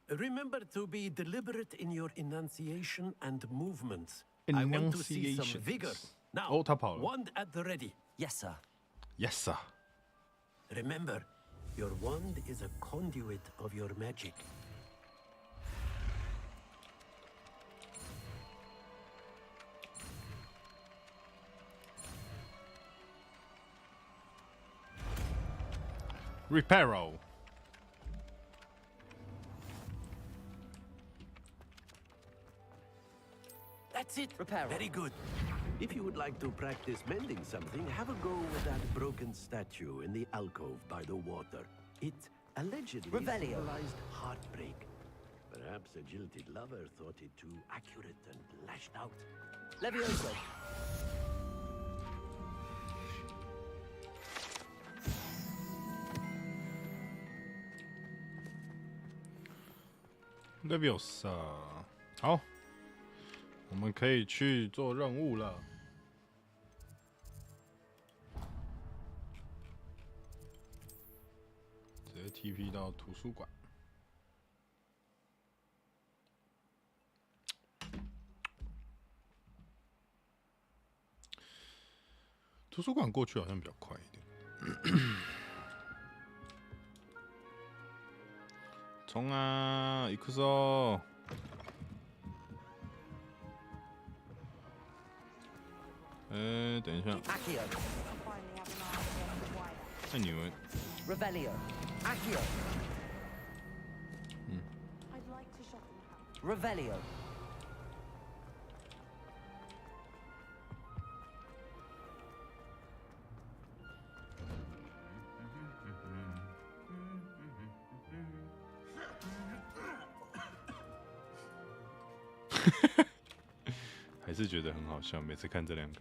Remember to be deliberate in your enunciation and movements. I want to see some vigor. Now, 他跑了。 wand at the ready. Yes, sir. Yes, sir. Remember, your wand is a conduit of your magic. Reparo. That's it. Reparo. Very good. If you would like to practice mending something, have a go with that broken statue in the alcove by the water. It allegedly symbolized heartbreak. Perhaps a jilted lover thought it too accurate and lashed out. Levioso. Leviosa. 好，我们可以去做任务了。直接 TP 到图书馆。图书馆过去好像比较快一点。冲啊！行くぞ！等一下。那你们 Revelio. Accio. Revelio. Revelio 还是觉得很好笑，每次看这两个。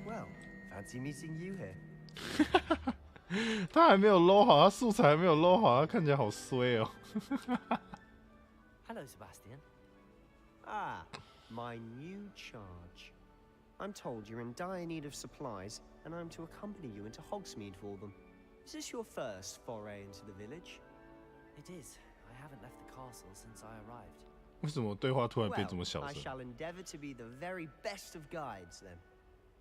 Well, fancy meeting you here. 他还没有 load 好，他素材还没有 load 好，他看起来好衰哦。Hello, Sebastian. Ah, my new charge. I'm told you're in dire need of supplies, and I'm to accompany you into Hogsmeade for them. Is this your first foray into the village? It is. I haven't left the castle since I arrived. 为什么对话突然变这么 Well, 小 I 声？ shall endeavour to be the very best of guides, then.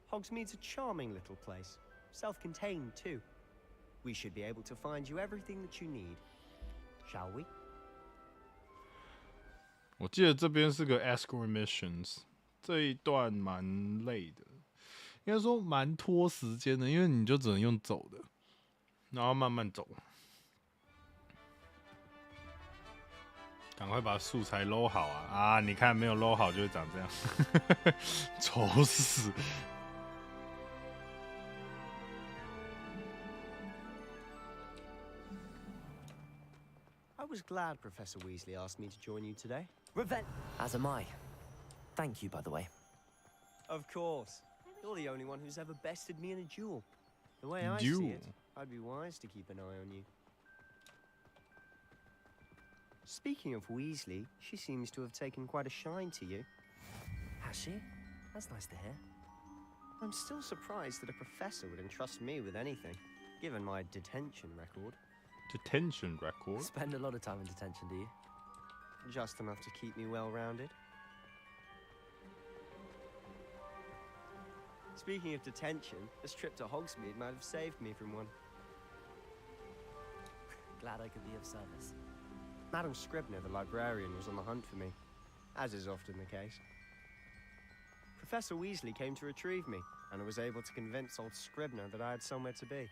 Hogsmeade's a charming little place, self-contained too. We should be able to find you everything that you need. Shall we? 我记得这边是个 escort missions， 这一段蛮累的，应该说蛮拖时间的，因为你就只能用走的，然后慢慢走。赶快把素材 load 好啊！啊，你看没有 load 好就会长这样，丑死！ I was glad Professor Weasley asked me to join you today. As am I. Thank you, by the way. Of course. You're the only one who's ever bested me in a duel. The way I see it, I'd be wise to keep an eye on you. Speaking of Weasley, she seems to have taken quite a shine to you. Has she? That's nice to hear. I'm still surprised that a professor would entrust me with anything, given my detention record. Detention record. Spend a lot of time in detention, do you? Just enough to keep me well-rounded. Speaking of detention, this trip to Hogsmeade might have saved me from one. Glad I could be of service. Madam Scribner, the librarian, was on the hunt for me, as is often the case. Professor Weasley came to retrieve me, and I was able to convince old Scribner that I had somewhere to be.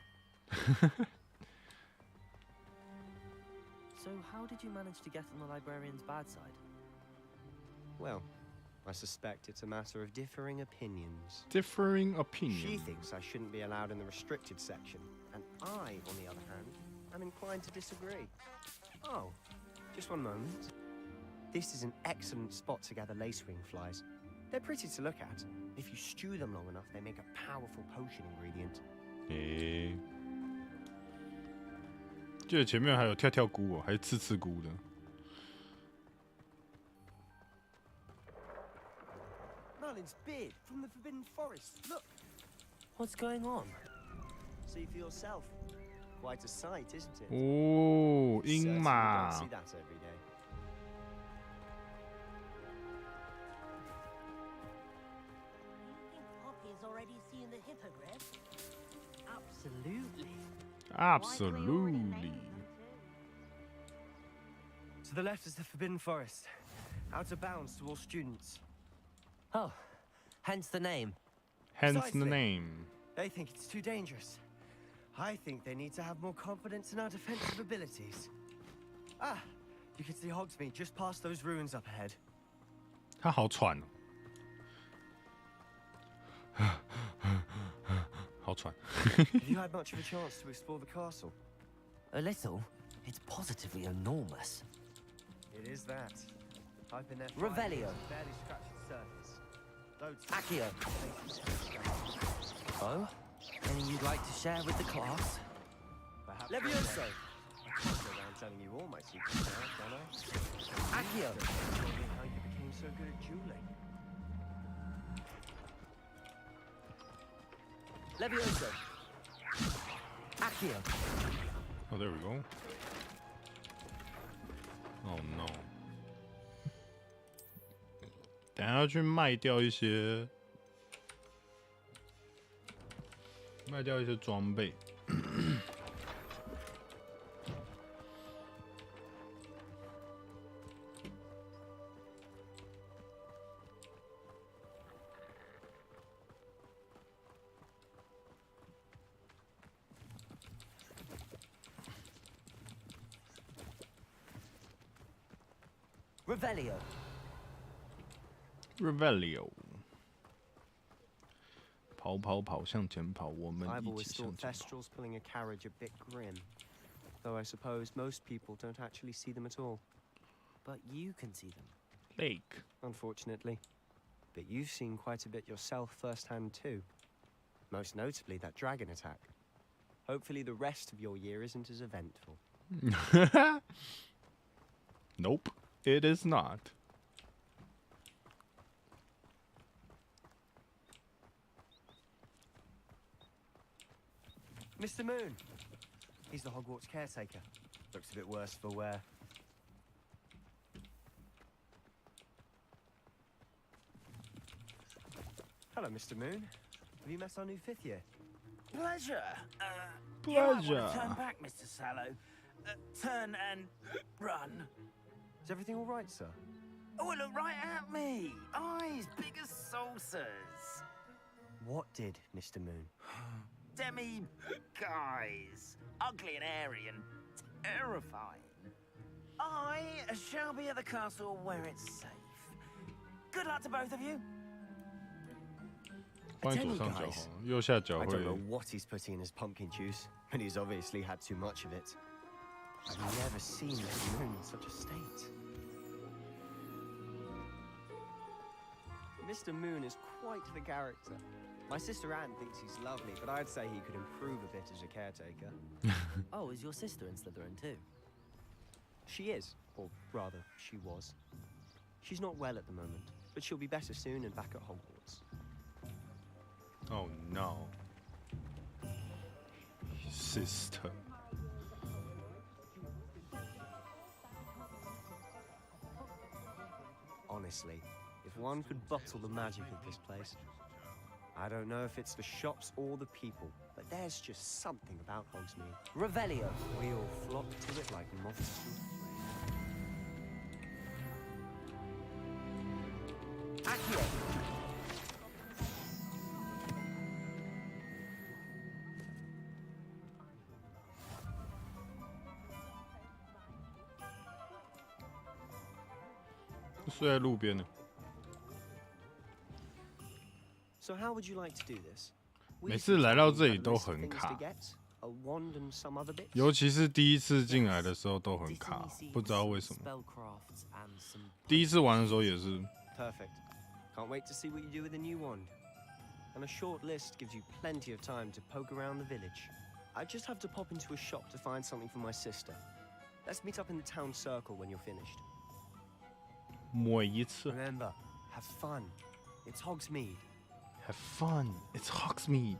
So how did you manage to get on the librarian's bad side? Well, I suspect it's a matter of differing opinions. Differing opinions. She thinks I shouldn't be allowed in the restricted section, and I, on the other hand, am inclined to disagree. Oh, just one moment. This is an excellent spot to gather lacewing flies. They're pretty to look at. If you stew them long enough, they make a powerful potion ingredient. 记得前面还有跳跳菇哦，还是刺刺菇的。Merlin's beard from the Forbidden Forest. Look. What's going on? See for yourself. Quite a sight, isn't it? 哦，鹰马。 Certainly don't see that every day. You think Poppy's already seen the hippogriff? Absolutely. Absolutely. To the left is the Forbidden Forest. Out of bounds to all students. Oh, hence the name. Hence the name. They think it's too dangerous. I think they need to have more confidence in our defensive abilities. Ah, you can see Hogsmeade just past those ruins up ahead. 他好喘哦。好喘。Have you had much of a chance to explore the castle? A little. It's positively enormous. It is that. I've been there. Revelio. Barely scratched the surface. Accio. Oh? Anything you'd like to share with the class? Perhaps. Levioso. I can't go around telling you all my secrets now, can I? Accio. Tell me how you became so good at dueling. Levioso. Accio. Oh, there we go. Oh no. 等下要去卖掉一些装备。Revelio. Revelio。跑跑跑，向前跑，我们 I've 一 always 起向 thought 前跑。 Thestrals pulling a carriage a bit grim, though I suppose most people don't actually see them at all. But you can see them. Lake. Unfortunately. But you've seen quite a bit yourself firsthand too. Most notably that dragon attack. Hopefully the rest of your year isn't as eventful. Nope, it is not. Mr. Moon. He's the Hogwarts caretaker. Looks a bit worse for wear. Hello, Mr. Moon. Have you met our new fifth year? Pleasure. Pleasure. You might want to turn back, Mr. Sallow. Turn and run. Is everything all right, sir? Oh, look right at me. Eyes big as saucers. What did, Mr. Moon? Demi guys. Ugly and airy and terrifying. I shall be at the castle where it's safe. Good luck to both of you. 放在左上角好了，右下角 I 会 don't know what he's putting in his pumpkin juice, but he's obviously had too much of it. I've never seen Mr. Moon in such a state. Mr. Moon is quite the character. My sister Anne thinks he's lovely, but I'd say he could improve a bit as a caretaker. Oh, is your sister in Slytherin too? She is, or rather, she was. She's not well at the moment, but she'll be better soon and back at Hogwarts. Oh no. Sister. Honestly, if one could bottle the magic of this place. I don't know if it's the shops or the people, but there's just something about Hogsmeade. Revelio. We all flock to it like moths to a flame. Accio.睡在路边呢。 So how would you like to do this? 每次来到这里都很卡，尤其是第一次进来的时候都很卡，不知道为什么。第一次玩的时候也是。Perfect. Can't wait to see what you do with the new wand. And a short list gives you plenty of time to poke around the village. I just have to pop into a shop to find something for my sister. Let's meet up in the town circle when you're finished. 每一次。 Remember, have fun. It's Hogsmeade. Have fun. It's Hogsmeade.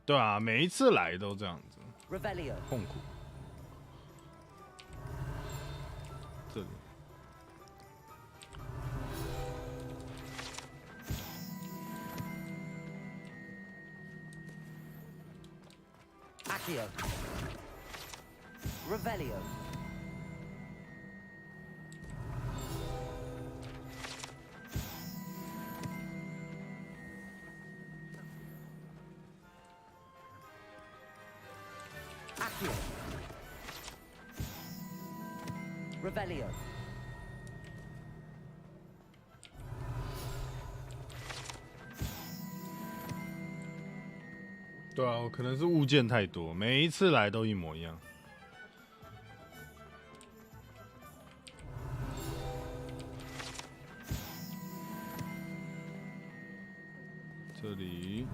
对啊，每一次来都这样子。痛苦。这里。Accio. Revelio. Accio. Revelio. 对啊，可能是物件太多，每一次来都一模一样。这里。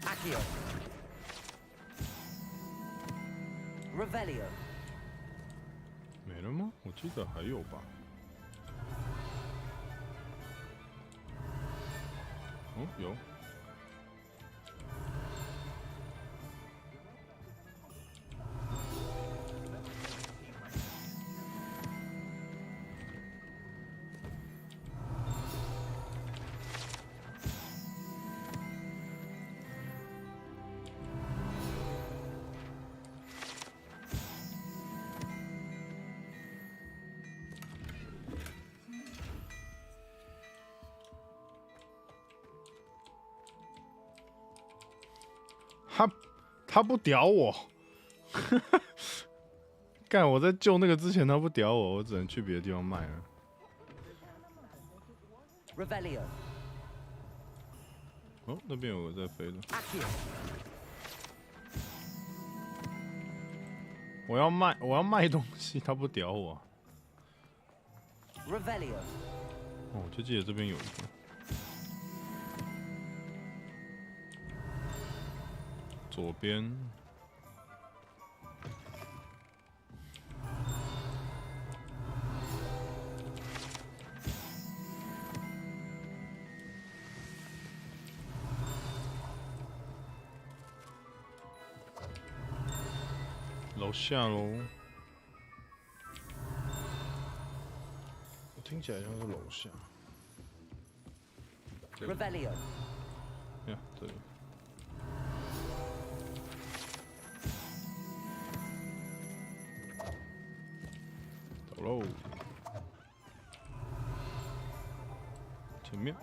Accio. Revelio. 没了吗？我记得还有吧。哦，有。他不屌我，干！我在救那个之前他不屌我，我只能去别的地方卖了。Revelio. 哦，那边有个在飞的。我要卖东西，他不屌我。Revelio. 哦，我就记得这边有一个。 左边，楼下喽。我听起来像是楼下。Revelio. 呀，这里。 走喽，前面。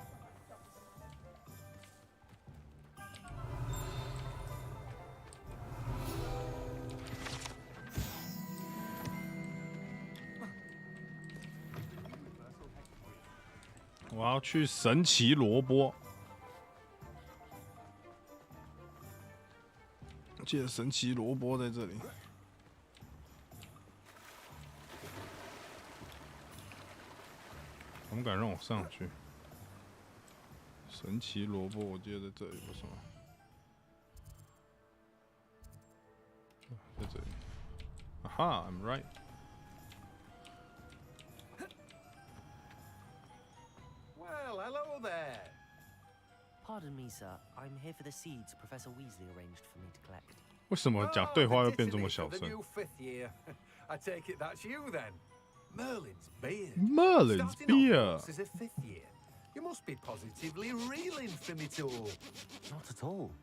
我要去神奇萝卜，记得神奇萝卜在这里。 他们敢让我上去？神奇萝卜，我记得在这里不是吗？在这里。啊哈 ，I'm right。Well, hello there. Pardon me, sir. I'm here for the seeds Professor Weasley arranged for me to collect. 为什么讲对话又变这么小声 I take it that's you then. Merlin's beard. Merlin's beard. As a 5th year. You must be positively reeling for me to. Not at all.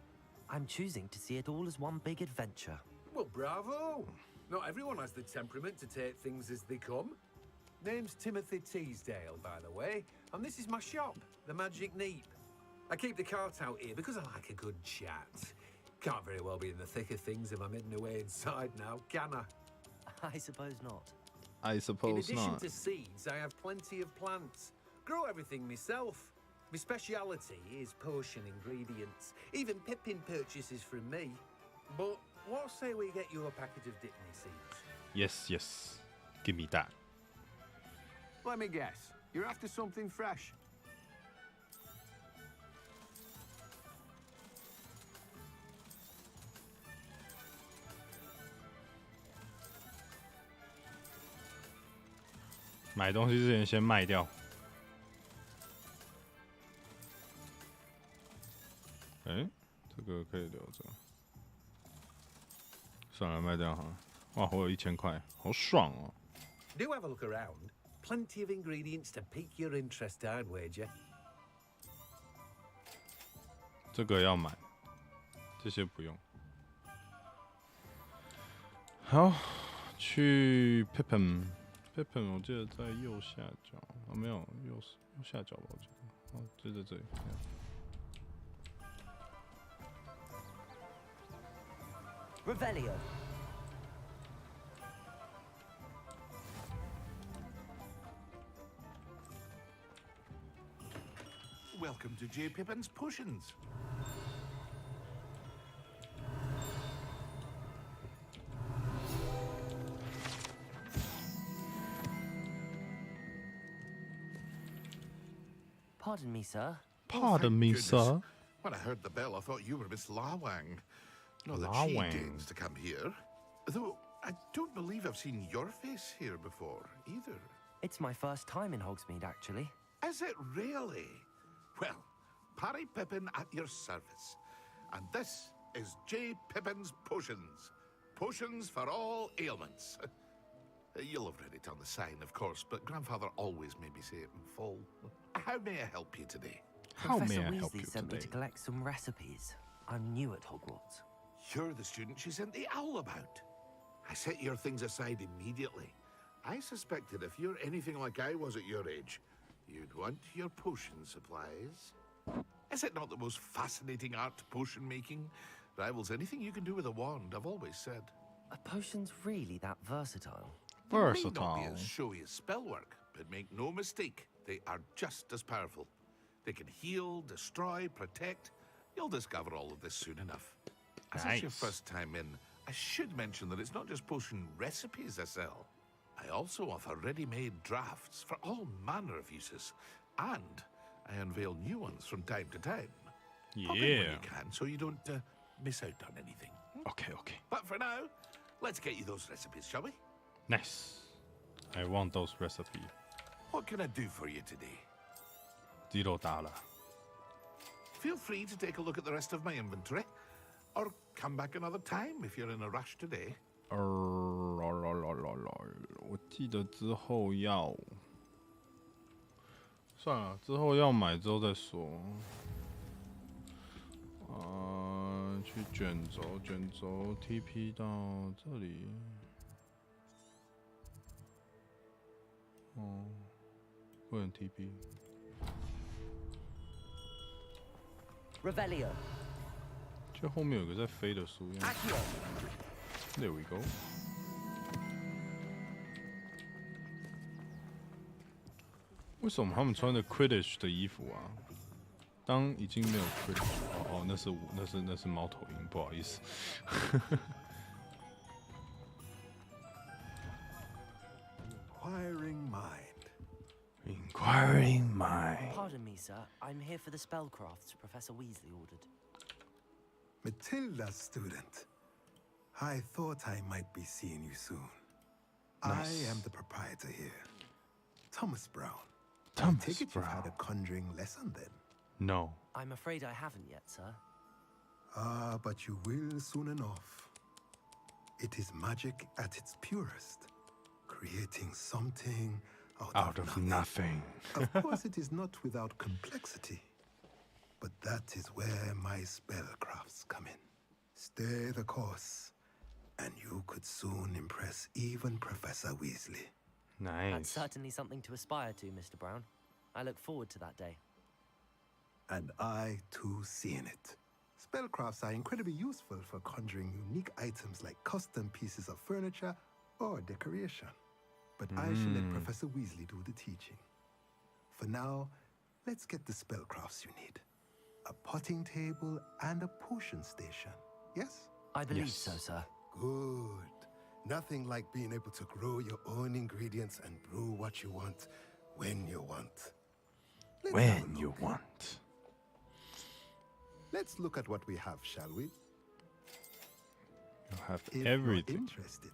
I'm choosing to see it all as one big adventure. Well, bravo. Not everyone has the temperament to take things as they come. Name's Timothy Teasdale, by the way, and this is my shop, the Magic Neep. I keep the cart out here because I like a good chat. Can't very well be in the thick of things if I'm hidden away inside now, can I? I suppose not. I suppose In addition not. to seeds, I have plenty of plants. Grow everything myself. My speciality is potion ingredients. Even Pippin purchases from me. But what say we get you a packet of Dittany seeds? Yes, yes. Give me that. Let me guess. You're after something fresh.买东西之前先卖掉。哎，这个可以留着。算了，卖掉好了。哇，我有1000块，好爽哦！ Do have a look around. Plenty of ingredients to pique your interest, I'd wager. 这个要买，这些不用。好，去 Pippin。Pippin 我记得在右下角啊，没有右下角吧？我记得，哦，就在这里。Revelio. Welcome to J. Pippin's Potions. Pardon me, sir. Pardon me, sir. When I heard the bell, I thought you were Miss Lawang. Not that Lawang. she deigns to come here. Though I don't believe I've seen your face here before, either. It's my first time in Hogsmeade, actually. Is it really? Well, Parry Pippin at your service. And this is J. Pippin's Potions. Potions for all ailments. You'll have read it on the sign, of course, but Grandfather always made me say it in full. How may I help you today? Professor Weasley sent me to collect some recipes. I'm new at Hogwarts. You're the student she sent the owl about. I set your things aside immediately. I suspected if you're anything like I was at your age, you'd want your potion supplies. Is it not the most fascinating art, potion making? Rivals anything you can do with a wand, I've always said. Are potions really that versatile? They may not be as showy as spellwork, but make no mistake, they are just as powerful. They can heal, destroy, protect. You'll discover all of this soon enough. As it's your first time in, I should mention that it's not just potion recipes I sell. I also offer ready-made drafts for all manner of uses, and I unveil new ones from time to time. Pop in when you can, so you don't miss out on anything. Okay. But for now, let's get you those recipes, shall we? Nice. I want those recipes. What can I do for you today? $0. Feel free to take a look at the rest of my inventory, or come back another time if you're in a rush today. 我记得之后要算了，之后要买之后再说。去卷轴 TP 到这里。哦，不能 TP。Revelio. 就后面有个在飞的书。There we go. 为什么他们穿着 Quidditch 的衣服啊？当已经没有 Quidditch， 那是猫头鹰，不好意思。Inquiring mind. Inquiring mind. Pardon me, sir. I'm here for the spellcrafts Professor Weasley ordered. Matilda's student. I thought I might be seeing you soon. Nice. I am the proprietor here, Thomas Brown. Thomas I take it Brown. you've had a conjuring lesson then? No. I'm afraid I haven't yet, sir. Ah, but you will soon enough. It is magic at its purest, creating something out of nothing. Of course, it is not without complexity, but that is where my spellcrafts come in. Stay the course, and you could soon impress even Professor Weasley. Nice. That's certainly something to aspire to, Mr. Brown. I look forward to that day. And I, too, see in it. Spellcrafts are incredibly useful for conjuring unique items like custom pieces of furniture or decoration. But I shall let Professor Weasley do the teaching. For now, let's get the spellcrafts you need. A potting table and a potion station, yes? I believe so, sir. Good. Nothing like being able to grow your own ingredients and brew what you want when you want. When you want. Let's look at what we have, shall we? You have If everything. you're interested,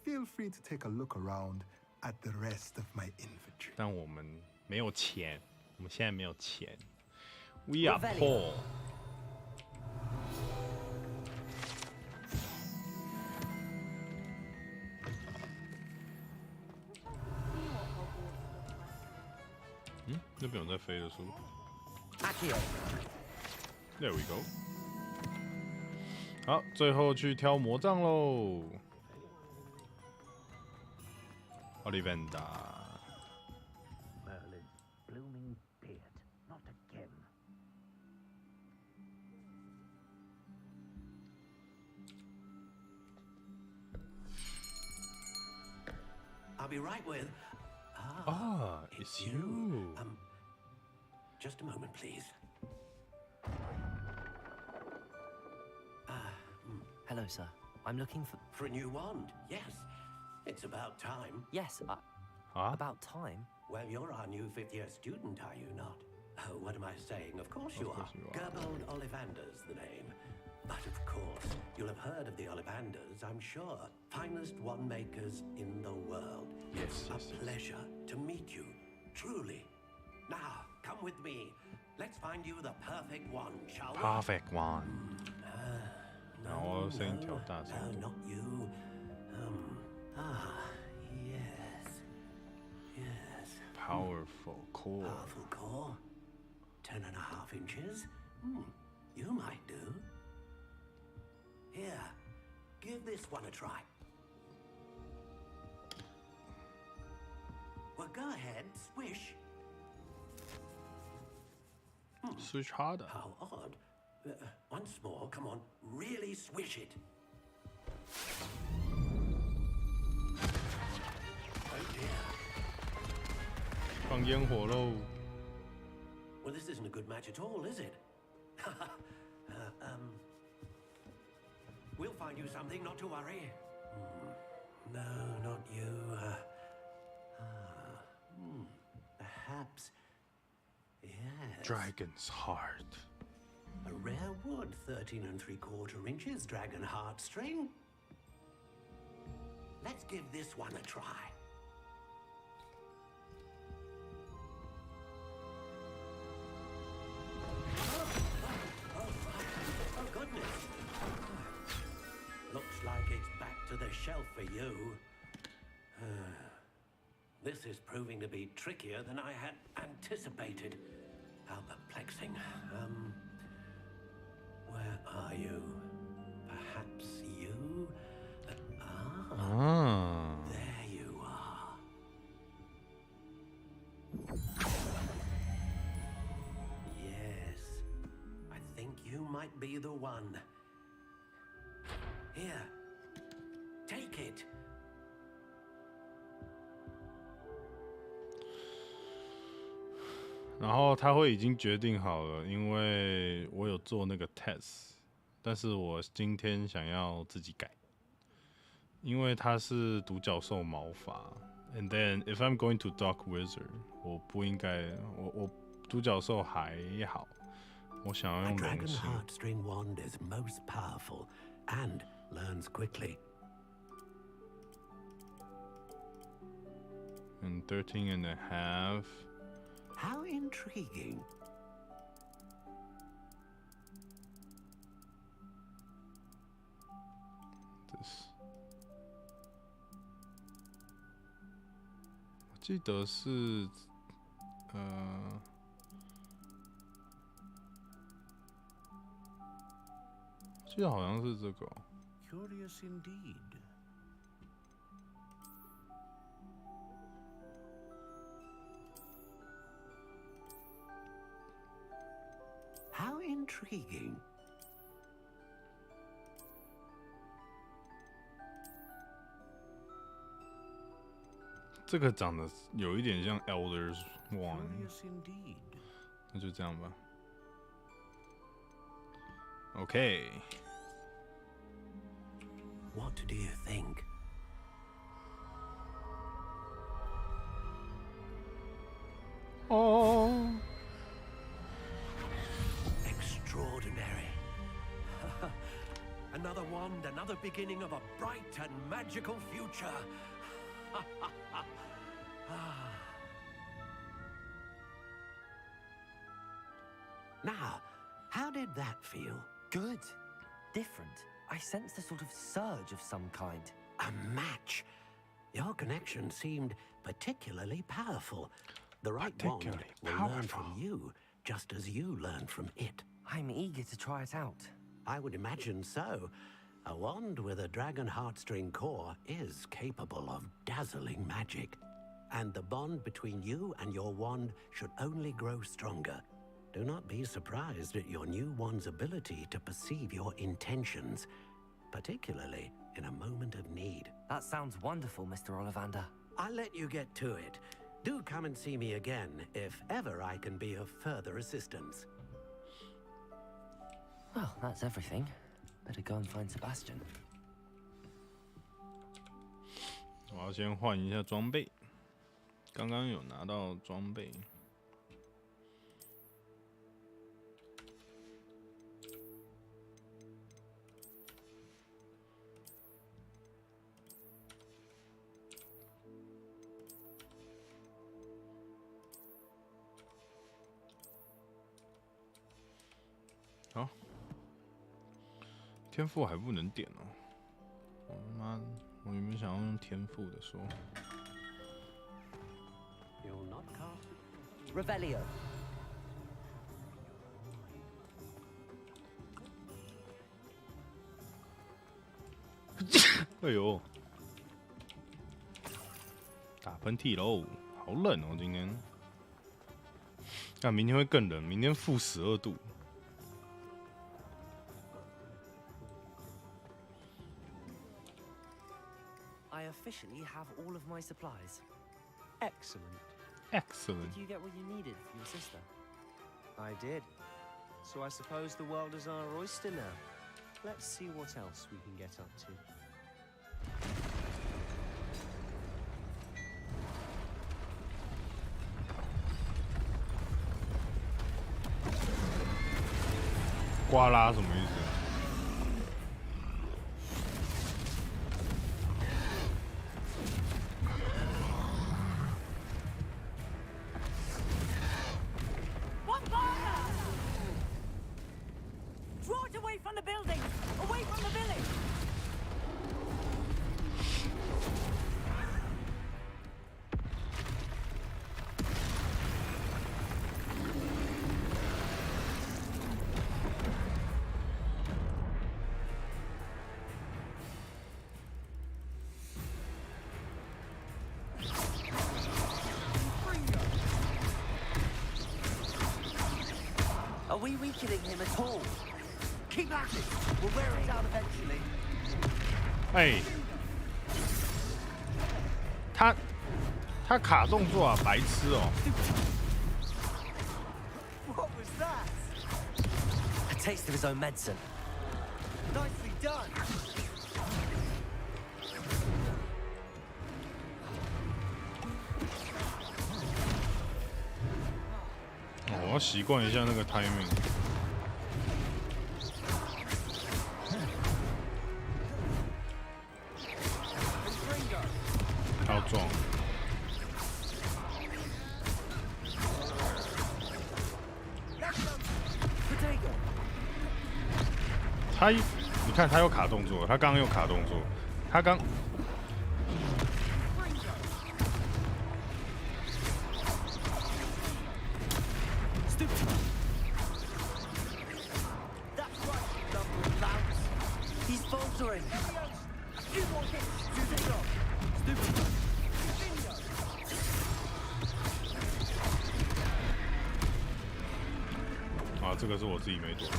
feel free to take a look around at the rest of my inventory. 但我们没有钱，我们现在没有钱。We are poor. Hmm? 那边有在飞的书。There we go. 好，最后去挑魔杖喽。Ollivander. Merlin's blooming beard, not again. I'll be right with. It's you. Just a moment, please. Hello, sir. I'm looking for... For a new wand, yes. It's about time. Yes, about time? Well, you're our new fifth-year student, are you not? Oh, what am I saying? Of course you are. Gerbold Ollivander's the name. But of course, you'll have heard of the Ollivanders, I'm sure. Finest wand makers in the world. Yes, It's a pleasure to meet you, truly. Now, come with me. Let's find you the perfect wand, shall we? Perfect one. 然后声音调大声。 No, not you. Yes. Yes. Powerful core. Powerful core. 10.5 inches. You might do. Here, give this one a try. Well, go ahead, swish. Swish harder. How odd. Once more, come on, really swish it. Oh dear. 放烟火喽。 Well, this isn't a good match at all, is it? We'll find you something, not to worry. No, not you. Perhaps. Yes. Dragon's heart. A rare wood, 13 3/4 inches, dragon heart string. Let's give this one a try. Oh, goodness. Looks like it's back to the shelf for you. This is proving to be trickier than I had anticipated. How perplexing. Where are you? Perhaps you? There you are. Yes. I think you might be the one. Here. Take it. 然后他会已经决定好了，因为我有做那个 test， 但是我今天想要自己改，因为它是独角兽毛发。And then if I'm going to Dark Wizard， 我不应该，我独角兽还好，我想要用龙 Dragon 形。 heartstring wand is most powerful and learns quickly. And 13.5. How intriguing. This. 记得是记得好像是这个、哦。Curious indeed. How intriguing. 这个长得有一点像 Elder Swan， 那就这样吧。OK。 What do you think? Oh. Extraordinary. Another wand, another beginning of a bright and magical future. Now, how did that feel? Good. Different. I sensed a sort of surge of some kind. A match. Your connection seemed particularly powerful. The right wand will learn from you, just as you learn from it. I'm eager to try it out. I would imagine so. A wand with a dragon heartstring core is capable of dazzling magic. And the bond between you and your wand should only grow stronger. Do not be surprised at your new wand's ability to perceive your intentions, particularly in a moment of need. That sounds wonderful, Mr. Ollivander. I'll let you get to it. Do come and see me again if ever I can be of further assistance. Well, that's everything. Better go and find Sebastian. 我要先换一下装备，刚刚有拿到装备。好，天赋还不能点哦。我妈，我原本想要用天赋的说。Revelio. 哎呦，打喷嚏喽！好冷哦，今天。那明天会更冷，明天-12度。 I officially have all of my supplies. Excellent. Excellent. Did you get what you needed for your sister? I did. So I suppose the world is our oyster now. Let's see what else we can get up to. "呱啦"什么意思？ Are we weakening him at all? Keep at it. We'll wear it down eventually. 哎，他卡动作啊，白痴哦！ What was that? A taste of his own medicine. Nicely done. 我要习惯一下那个 timing。他要撞。你看他又卡动作，他刚刚又卡动作，他刚。That's right, lumbering louts. He's faltering. A few more hits. Bingo. Stupid. Bingo. 啊，这个是我自己没躲到。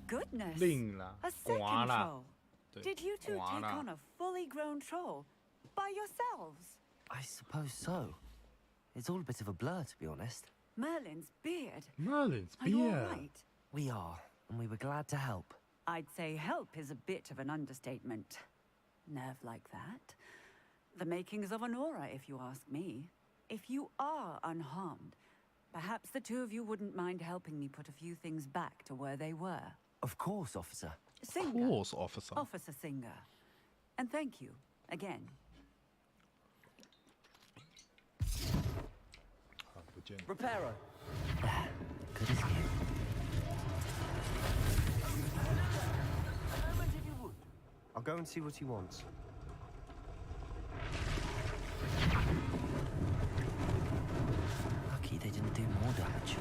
Goodness! 令啦， A 刮 second 啦 troll. 对 Did you two 刮 take 啦 on a fully grown troll by yourselves? I suppose so. It's all a bit of a blur, to be honest. Merlin's beard. Merlin's Are you all beard. right? We are, and we were glad to help. I'd say help is a bit of an understatement. Nerve like that. The makings of an aura, if you ask me. If you are unharmed, perhaps the two of you wouldn't mind helping me put a few things back to where they were. Of course, officer. Of course, officer. Officer Singer. And thank you, again. 好，不见了。 Reparo. Good as new. I'll go and see what he wants. Lucky they didn't do more damage.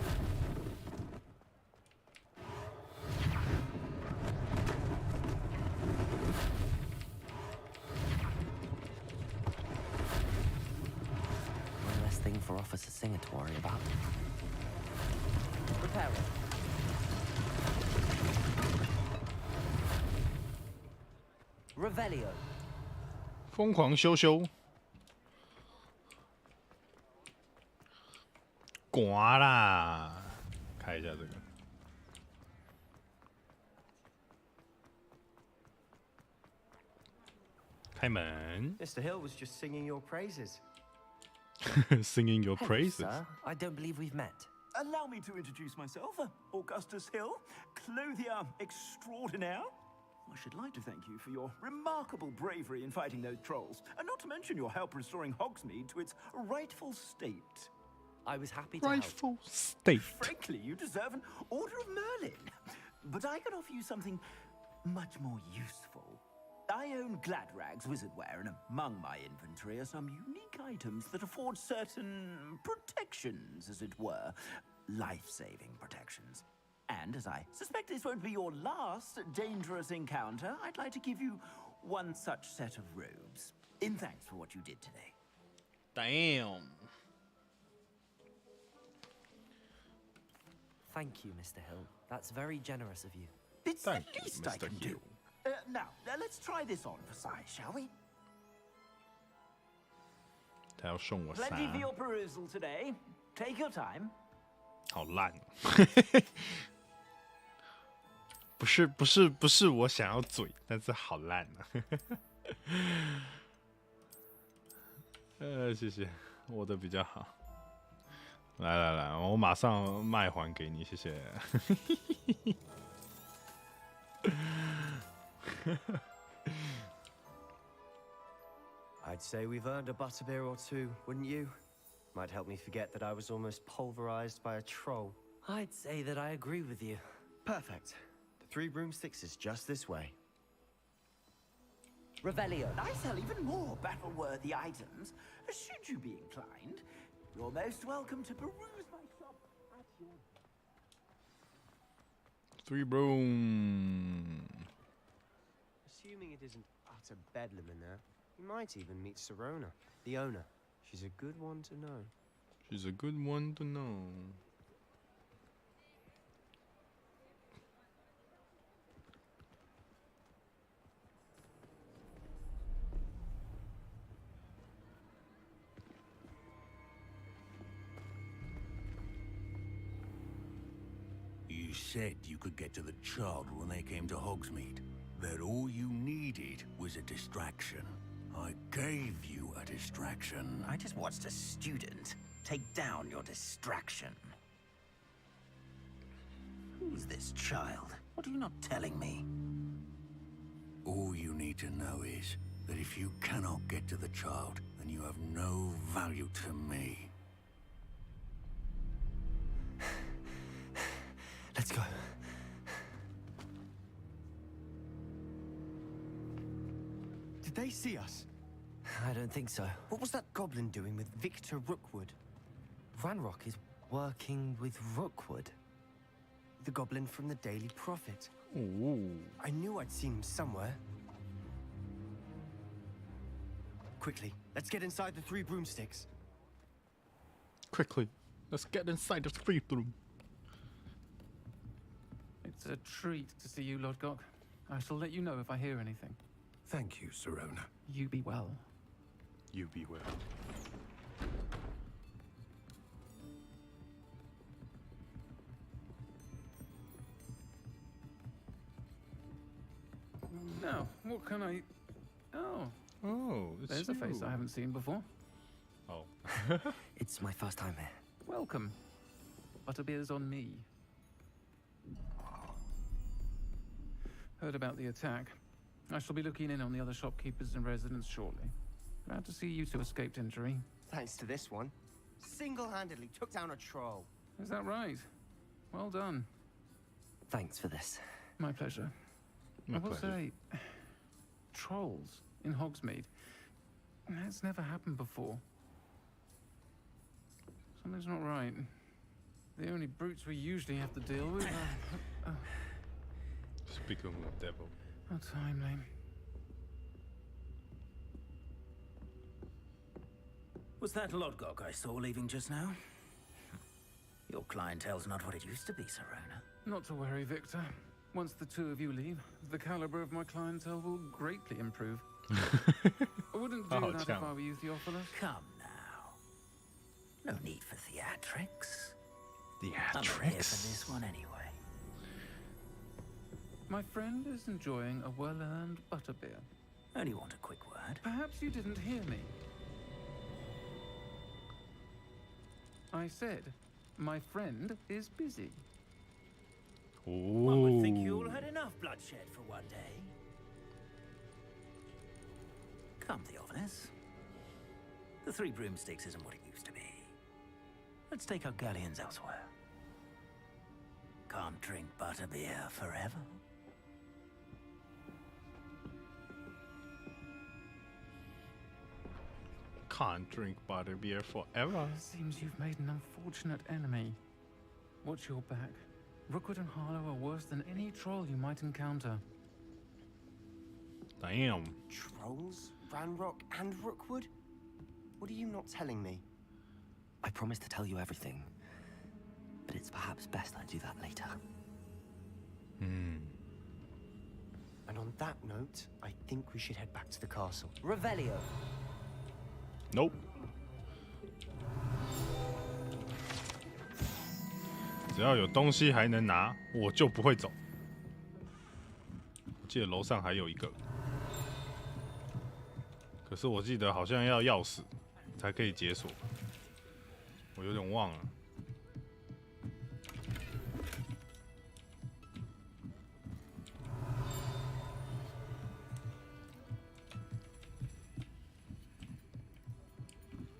One less thing for Officer Singer to worry about. Reparo. Revelio. 疯狂修修，刮啦！看一下这个，开门。 Mr. Hill was just singing your praises. Singing your Hello, praises. sir. I don't believe we've met. Allow me to introduce myself, Augustus Hill, clothier extraordinaire. I should like to thank you for your remarkable bravery in fighting those trolls, and not to mention your help restoring Hogsmeade to its rightful state. I was happy to help. Rightful state. Frankly, you deserve an Order of Merlin. But I can offer you something much more useful. I own Gladrag's wizardware, and among my inventory are some unique items that afford certain protections, as it were. Life-saving protections. And as I suspect this won't be your last dangerous encounter, I'd like to give you one such set of robes, in thanks for what you did today. Damn. Thank you, Mr. Hill. That's very generous of you. It's Thank the you, least I Mr. can do. Now, let's try this on for size, shall we? 他要送我啥？ Plenty for your perusal today. Take your time. 好烂。不是我想要嘴，但是好烂啊。谢谢，我的比较好。来，我马上卖还给你，谢谢。I'd say we've earned a butterbeer or two, wouldn't you? Might help me forget that I was almost pulverized by a troll. I'd say that I agree with you. Perfect. The 3 broomsticks is just this way. Revelio. I sell even more battle-worthy items. Should you be inclined, you're most welcome to peruse my shop at your... 3 broom. Assuming it isn't utter bedlam in there, you might even meet Serona, the owner. She's a good one to know. She's a good one to know. You said you could get to the child when they came to Hogsmeade. That all you needed was a distraction. I gave you a distraction. I just watched a student take down your distraction. Who's this child? What are you not telling me? All you need to know is that if you cannot get to the child, then you have no value to me. Let's go. Did they see us? I don't think so. What was that goblin doing with Victor Rookwood? Ranrock is working with Rookwood. The goblin from the Daily Prophet. Ooh. I knew I'd seen him somewhere. Quickly, let's get inside the 3 broomsticks. Quickly, let's get inside the 3 room. It's a treat to see you, Lodgok. I shall let you know if I hear anything. Thank you, Sirona. You be well. You be well. Now, what can I... Oh, it's there's a face I haven't seen before. Oh. It's my first time here. Welcome. Butterbeer's on me. Heard about the attack. I shall be looking in on the other shopkeepers and residents shortly. Glad to see you two escaped injury. Thanks to this one. Single-handedly took down a troll. Is that right? Well done. Thanks for this. My pleasure. I will say, trolls in Hogsmeade. That's never happened before. Something's not right. The only brutes we usually have to deal with are... Speaking of the devil. How timely. Was that Lodgok I saw leaving just now? Your clientele's not what it used to be, Sirona. Not to worry, Victor. Once the 2 of you leave, the caliber of my clientele will greatly improve. I wouldn't do that if I were you, Theophilus. Come now. No need for theatrics. Theatrics? I'm here for this one anyway. My friend is enjoying a well-earned butterbeer. Only want a quick word. Perhaps you didn't hear me. I said, my friend is busy. Ooh. One would think you all had enough bloodshed for one day. Come, Theophilus. The 3 broomsticks isn't what it used to be. Let's take our galleons elsewhere. Can't drink butterbeer forever. Can't drink butterbeer forever. Seems you've made an unfortunate enemy. Watch your back. Rookwood and Harlow are worse than any troll you might encounter. Damn. Trolls? Ranrock and Rookwood? What are you not telling me? I promised to tell you everything. But it's perhaps best I do that later. And on that note, I think we should head back to the castle. Revelio! Nope. 只要有东西还能拿，我就不会走。我记得楼上还有一个，可是我记得好像要钥匙才可以解锁，我有点忘了。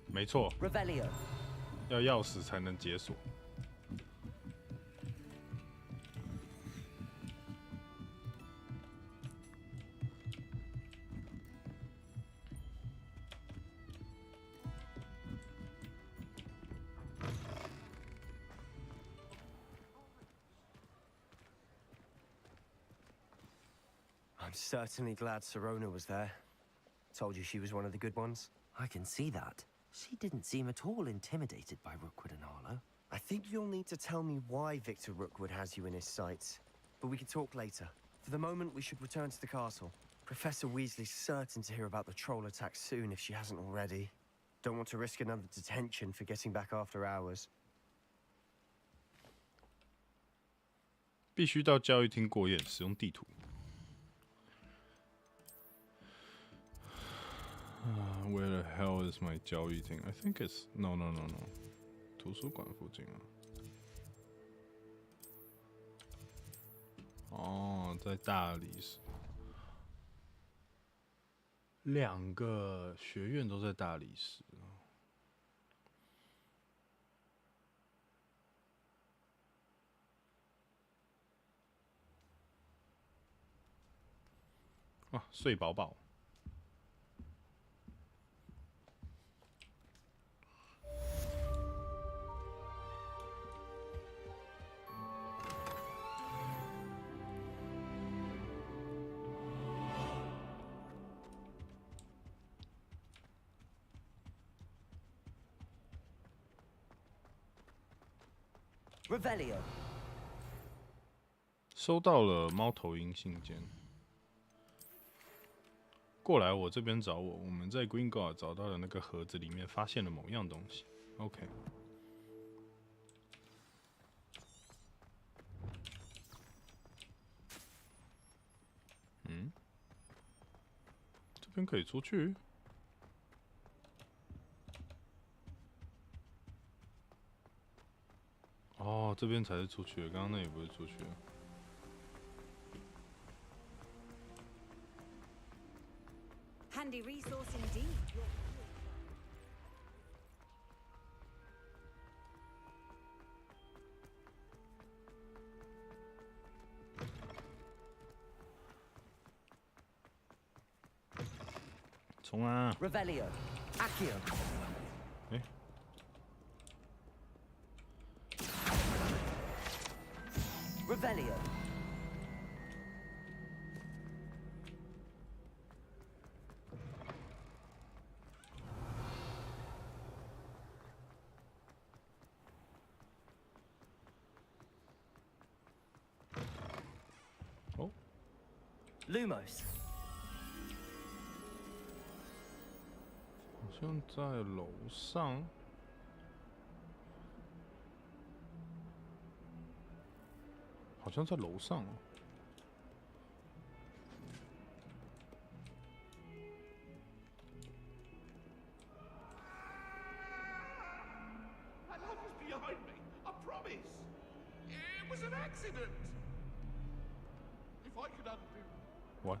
没错，要钥匙才能解锁。I'm certainly glad Sirona was there. Told you she was one of the good ones. I can see that. She didn't seem at all intimidated by Rookwood and Harlow. I think you'll need to tell me why Victor Rookwood has you in his sights. But we can talk later. For the moment, we should return to the castle. Professor Weasley's certain to hear about the troll attack soon if she hasn't already. Don't want to risk another detention for getting back after hours. 必须到教育厅过夜，使用地图。Where the hell is my 交易厅 ？I think it's no。图书馆附近啊。哦，在大理石。2个学院都在大理石。啊，睡饱饱。Revelio。收到了猫头鹰信件。过来我这边找我。我们在 Gringotts 找到的那个盒子里面发现了某样东西。OK。嗯，这边可以出去。哦，这边才是出去的，刚刚那也不是出去的。Handy resource indeed. 冲啊 Revelio. Accio. 哎。Revelio. Oh. Lumos. 好像在楼上。好像在楼上哦。My love was behind me. I promise. It was an accident. If I could undo. What?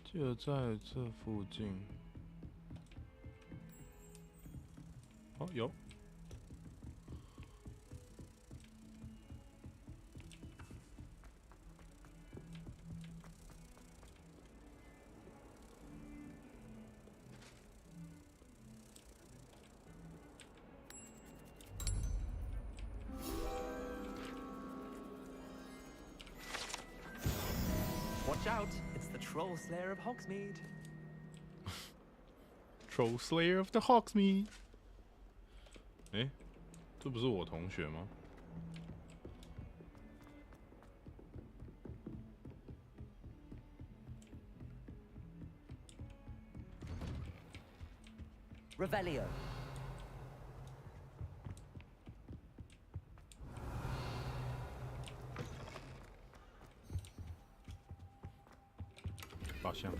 记得在这附近。哦，有。Watch out! It's the Troll Slayer of Hogsmeade. Troll Slayer of the Hogsmeade。哎，这不是我同学吗？ Revelio. 靶向。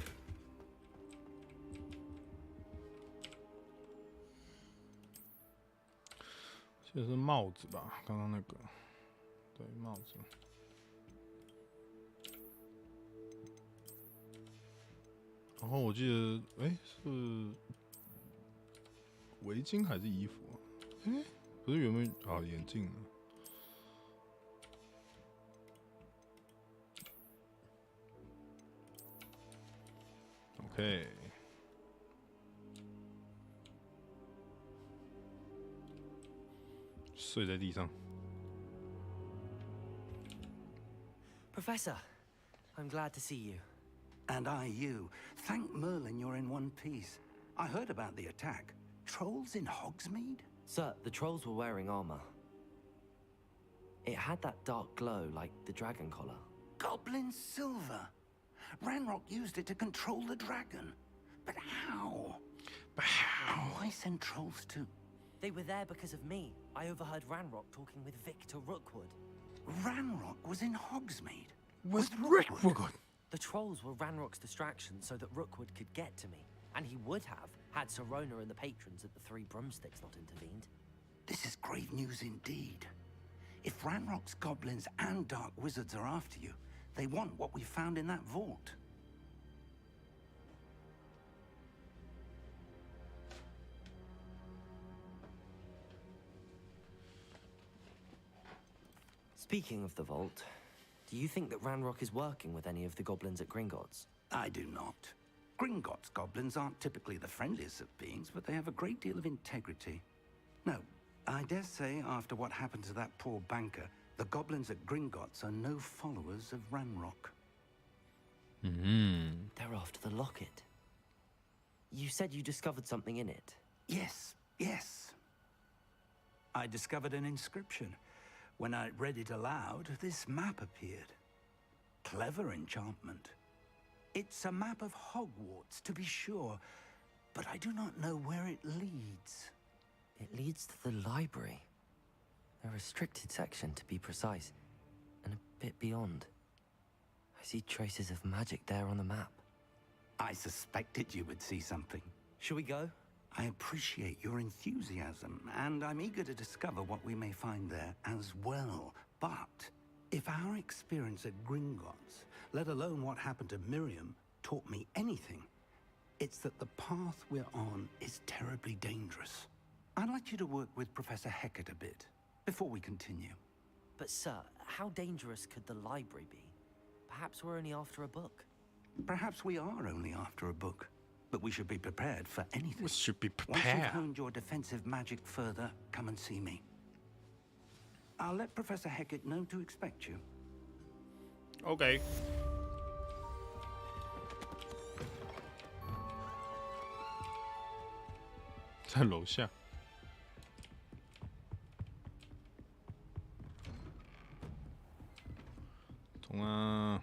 这是帽子吧？刚刚那个，对，帽子。然后我记得，哎，是围巾还是衣服啊？哎，不是原本啊，眼镜啊。 OK， 睡在地上。 Professor, I'm glad to see you. And I you. Thank Merlin you're in one piece. I heard about the attack. Trolls in Hogsmeade? Sir, the trolls were wearing armor. It had that dark glow like the dragon collar. Goblin silver. Ranrock used it to control the dragon. But how? But how? Why send trolls too? They were there because of me. I overheard Ranrock talking with Victor Rookwood. Ranrock was in Hogsmeade. With Rookwood. The trolls were Ranrock's distraction so that Rookwood could get to me. And he would have, had Sirona and the patrons at the Three Broomsticks not intervened. This is grave news indeed. If Ranrock's goblins and dark wizards are after you, they want what we found in that vault. Speaking of the vault, do you think that Ranrock is working with any of the goblins at Gringotts? I do not. Gringotts goblins aren't typically the friendliest of beings, but they have a great deal of integrity. No, I dare say after what happened to that poor banker, the goblins at Gringotts are no followers of Ranrock. They're after the locket. You said you discovered something in it. Yes, yes. I discovered an inscription. When I read it aloud, this map appeared. Clever enchantment. It's a map of Hogwarts, to be sure, but I do not know where it leads. It leads to the library. A restricted section, to be precise, and a bit beyond. I see traces of magic there on the map. I suspected you would see something. Shall we go? I appreciate your enthusiasm, and I'm eager to discover what we may find there as well. But if our experience at Gringotts, let alone what happened to Miriam, taught me anything, it's that the path we're on is terribly dangerous. I'd like you to work with Professor Hecat a bit, before we continue. But sir, how dangerous could the library be? Perhaps we're only after a book. Perhaps we are only after a book, but we should be prepared for anything. We should be Once prepared. you've honed your defensive magic further, come and see me. I'll let Professor Hecat know to expect you. Okay. 在楼下。懂啊。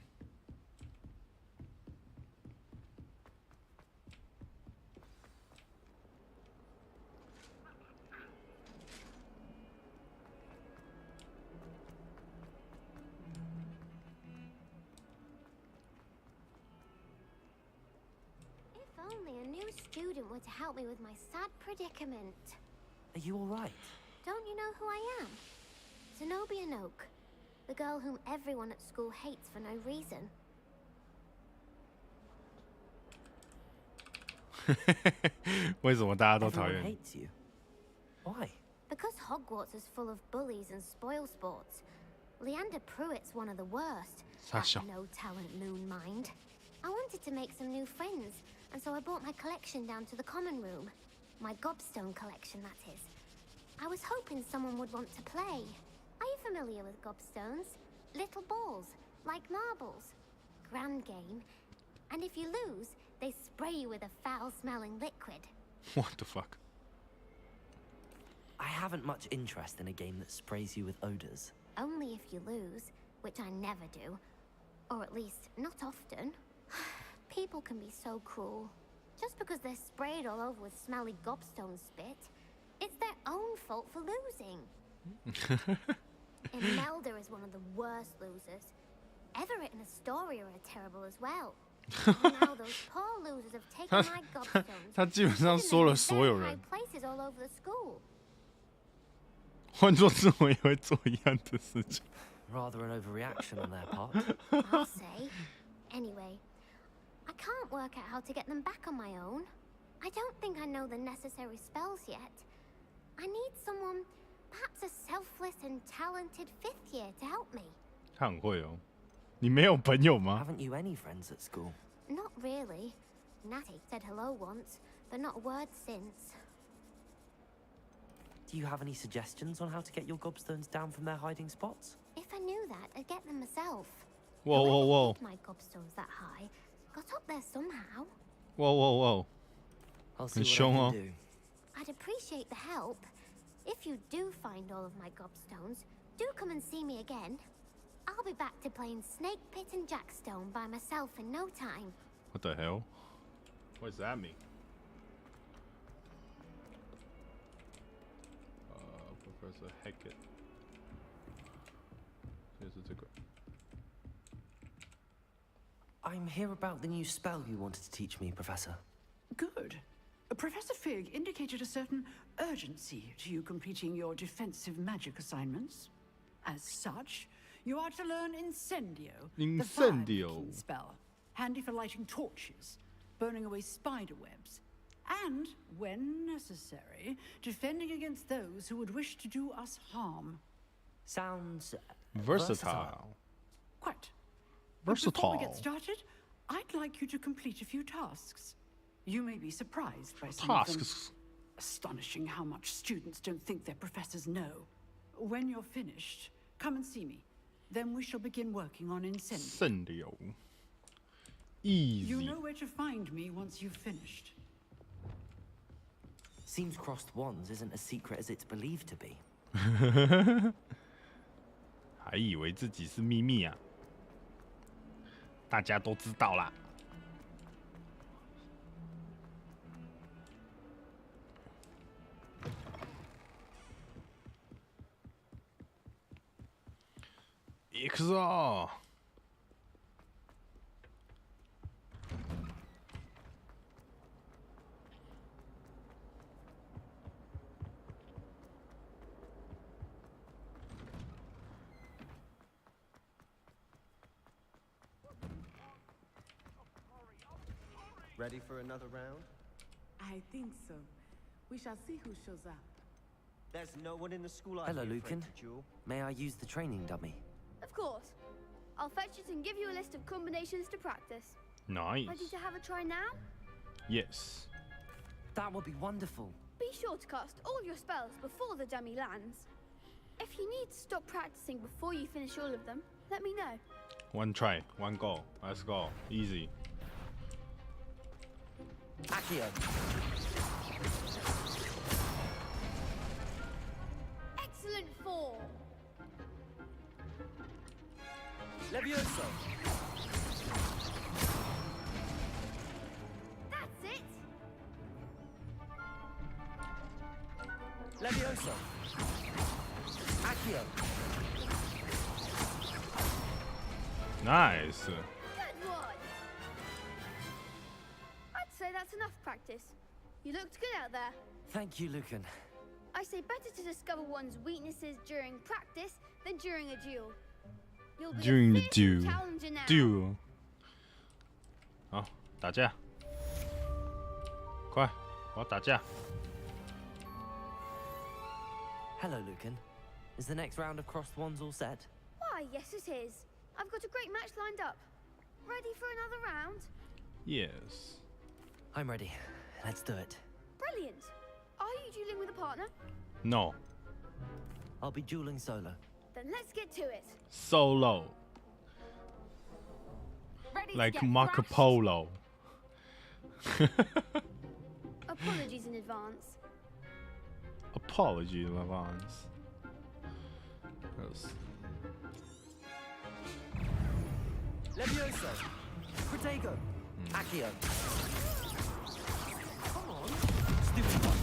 Only a new student were to help me with my sad predicament. Are you all right? Don't you know who I am? Zenobia Noak, the girl whom everyone at school hates for no reason. 为什么大家都讨 Everyone 厌？ hates you. Why? Because Hogwarts is full of bullies and spoil sports. Leander Pruitt's one of the worst. That Sasha. no-talent moon mind. I wanted to make some new friends, and so I brought my collection down to the common room. My gobstone collection, that is. I was hoping someone would want to play. Are you familiar with gobstones? Little balls, like marbles. Grand game. And if you lose, they spray you with a foul-smelling liquid. What the fuck? I haven't much interest in a game that sprays you with odors. Only if you lose, which I never do. Or at least, not often. People can be so cruel. Just because they're sprayed all over with smelly gobstone spit, it's their own fault for losing. Imelda is one of the worst losers. Everett and Astoria are terrible as well. And now those poor losers have taken my gobstones. 他基本上说了所有 high 人， places all over the school. 换作是我也会做一样的事情。 Rather an overreaction on their part. I'll say. Anyway, I can't work out how to get them back on my own. I don't think I know the necessary spells yet. I need someone, perhaps a selfless and talented fifth year to help me. 他很会哦。你没有朋友吗？ Haven't you any friends at school? Not really. Natty said hello once, but not a word since. Do you have any suggestions on how to get your gobstones down from their hiding spots? If I knew that, I'd get them myself. Whoa, whoa, Whoever whoa. hid my gobstones that high got up there somehow. 哇哇哇！ I'll see 很 what I 凶 can 哦。 do. I'd appreciate the help. If you do find all of my gobstones, do come and see me again. I'll be back to playing Snake Pit and Jackstone by myself in no time. What the hell? What does that mean? Professor Hecat. 也是这个。 I'm here about the new spell you wanted to teach me, Professor. Good. Professor Fig indicated a certain urgency to you completing your defensive magic assignments. As such, you are to learn Incendio, the fire-making spell, handy for lighting torches, burning away spider webs, and, when necessary, defending against those who would wish to do us harm. Sounds versatile. Quite. Versatile. Before we get started, I'd like you to complete a few tasks. You may be surprised by some of them. Astonishing how much students don't think their professors know. When you're finished, come and see me. Then we shall begin working on Incendio. Easy. You know where to find me once you've finished. Seems crossed wands isn't as secret as it's believed to be. 还以为自己是秘密啊，大家都知道啦。行くぞ。 Ready for another round? I think so. We shall see who shows up. There's no one in the school I'm Hello, here, Lucan. Jewel. May I use the training dummy? Of course. I'll fetch it and give you a list of combinations to practice. Nice. Ready to have a try now? Yes. That would be wonderful. Be sure to cast all your spells before the dummy lands. If you need to stop practicing before you finish all of them, let me know. One try, one go. Let's go. Easy. Accio. Excellent form. Levioso. That's it. Levioso. Accio. Nice. Good one. I'd say that's enough practice. You looked good out there. Thank you, Lucan. I say better to discover one's weaknesses during practice than during a duel. You'll be During the a fearsome duel. challenger now. Duel. 好，打架。快，我要打架。 Hello, Lucan. Is the next round of crossed wands all set? Why, yes it is. I've got a great match lined up. Ready for another round? Yes. I'm ready. Let's do it. Brilliant. Are you dueling with a partner? No. I'll be dueling solo. Then let's get to it. Solo. Ready to Like get Marco thrashed? Polo. Apologies in advance. Apology in advance. Yes. Levioso. Protego. Accio. Come on. Stupid one.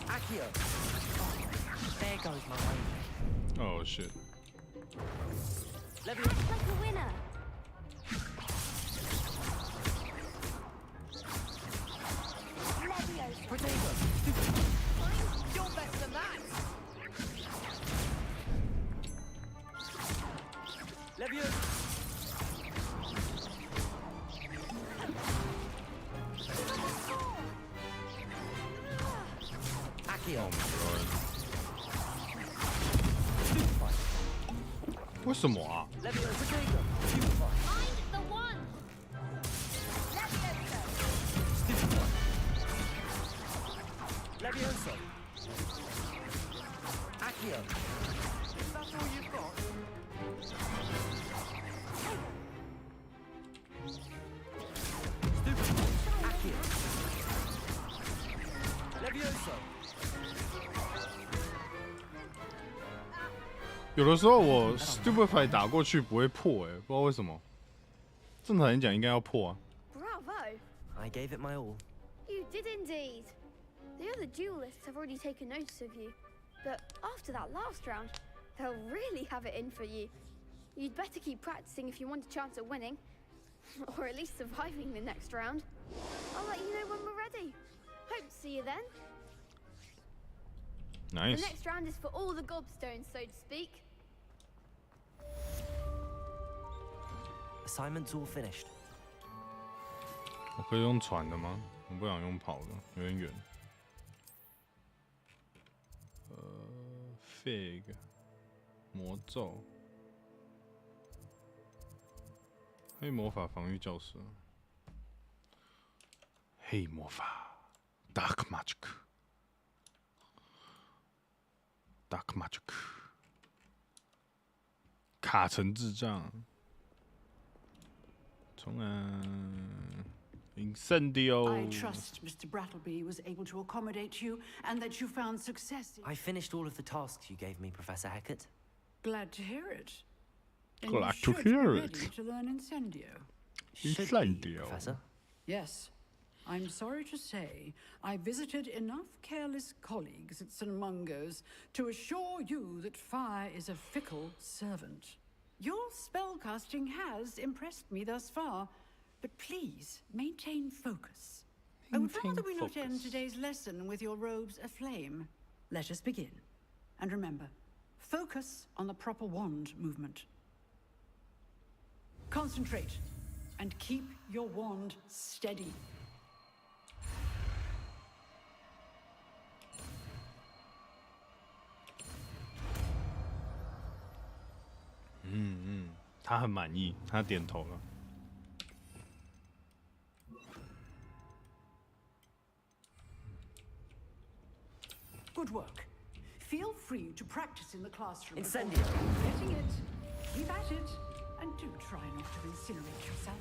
Accio. There goes my way. Oh shit. Levioso. Act like a winner. Protego. You're better than that. Levioso. Accio. Oh my god. 为什么啊？ Levioso. Protego. Stupefy. Find the one. Stupefy. Levioso. Accio. Is that all you've got? Stupefy. Accio. Levioso. 有的时候我 Stupefy 打过去不会破，不知道为什么。正常人讲应该要破啊。 Bravo. I gave it my all. You did indeed. The other duelists have already taken notice of you. But after that last round, they'll really have it in for you. You'd better keep practicing if you want a chance at winning. Or at least surviving the next round. I'll let you know when we're ready. Hope to see you then. Nice. The next round is for all the gobstones, so to speak. Assignment's all finished. 我可以用船的吗？我不想用跑的，有点远。Fig 魔咒，黑魔法防御教室，黑魔法 Dark Magic，Dark Magic， 卡城智障，重来。Incendio. I trust Mr. Brattleby was able to accommodate you and that you found success. I finished all of the tasks you gave me, Professor Hecat. Glad to hear it. Then Glad you to should hear be it. ready to learn Incendio. Incendio. Professor? Yes. I'm sorry to say, I visited enough careless colleagues at St. Mungo's to assure you that fire is a fickle servant. Your spellcasting has impressed me thus far. But please, maintain focus. I would rather we not end today's lesson with your robes aflame. Let us begin. And remember, focus on the proper wand movement. Concentrate, and keep your wand steady. Mm-hmm. 他很满意，他点头了。Good work. Feel free to practice in the classroom. Incendio. Getting it. Keep at it. And do try not to incinerate yourself.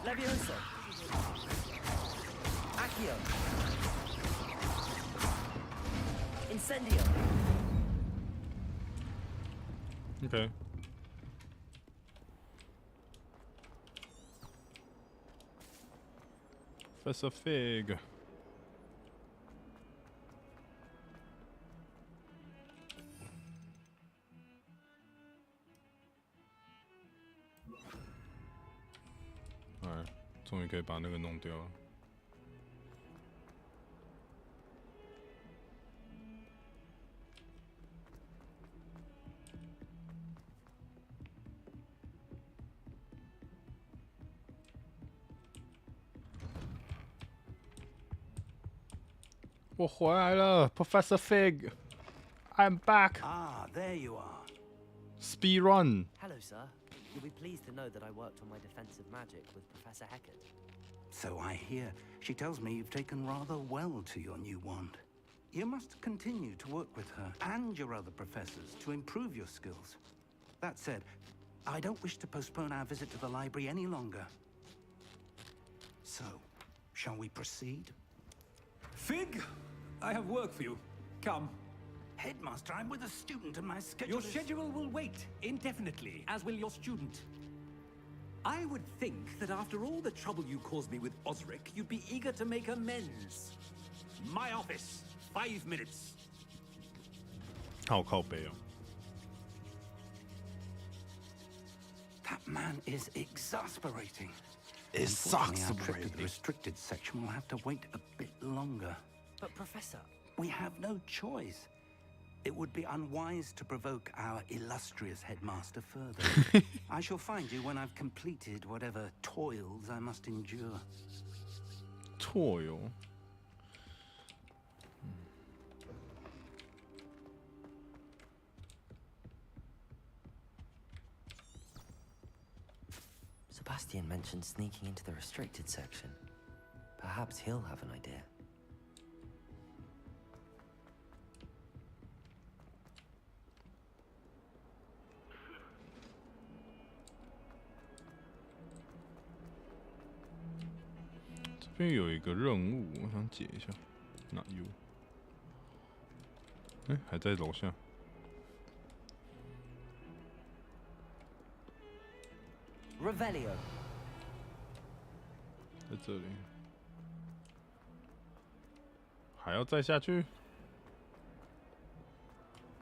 Levioso. Accio. Incendio. Okay. Professor Fig. Alright， 终于可以把那个弄掉了。我回来了 ，Professor Fig. I'm back. Ah, there you are. Speed run. Hello, sir. You'll be pleased to know that I worked on my defensive magic with Professor Hecat. So I hear. She tells me you've taken rather well to your new wand. You must continue to work with her and your other professors to improve your skills. That said, I don't wish to postpone our visit to the library any longer. So, shall we proceed? Fig, I have work for you. Come. Headmaster, I'm with a student and my schedule Your schedule will wait indefinitely, as will your student. I would think that after all the trouble you caused me with Osric, you'd be eager to make amends. My office, 5 minutes. 好靠背哦。 That man is exasperating. Exasperating. Our trip to the restricted section will have to wait a bit longer. But Professor... We have no choice. It would be unwise to provoke our illustrious headmaster further. I shall find you when I've completed whatever toils I must endure. Toil? Sebastian mentioned sneaking into the restricted section. Perhaps he'll have an idea.这边有一个任务，我想解一下。Not you。哎，还在楼下。Revelio， 在这里，还要再下去？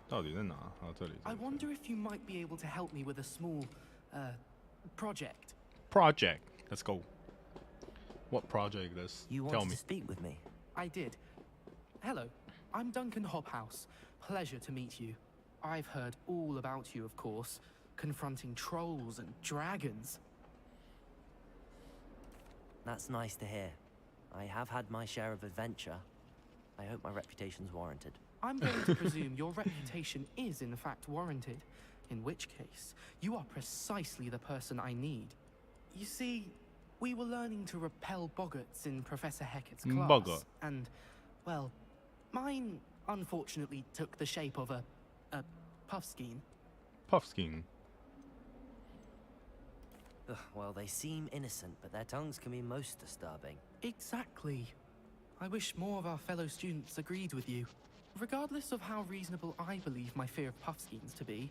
到底在哪？啊，这里。I wonder if you might be able to help me with a small, project. Project. Let's go. What project is? You Tell wanted me. to speak with me? I did. Hello, I'm Duncan Hobhouse. Pleasure to meet you. I've heard all about you, of course, confronting trolls and dragons. That's nice to hear. I have had my share of adventure. I hope my reputation's warranted. I'm going to presume your reputation is in fact warranted, in which case, you are precisely the person I need. You see, we were learning to repel boggarts in Professor Hecat's class, Boggart. and, well, mine unfortunately took the shape of a puffskein. Puffskein. Ugh, well, they seem innocent, but their tongues can be most disturbing. Exactly. I wish more of our fellow students agreed with you. Regardless of how reasonable I believe my fear of puffskeins to be,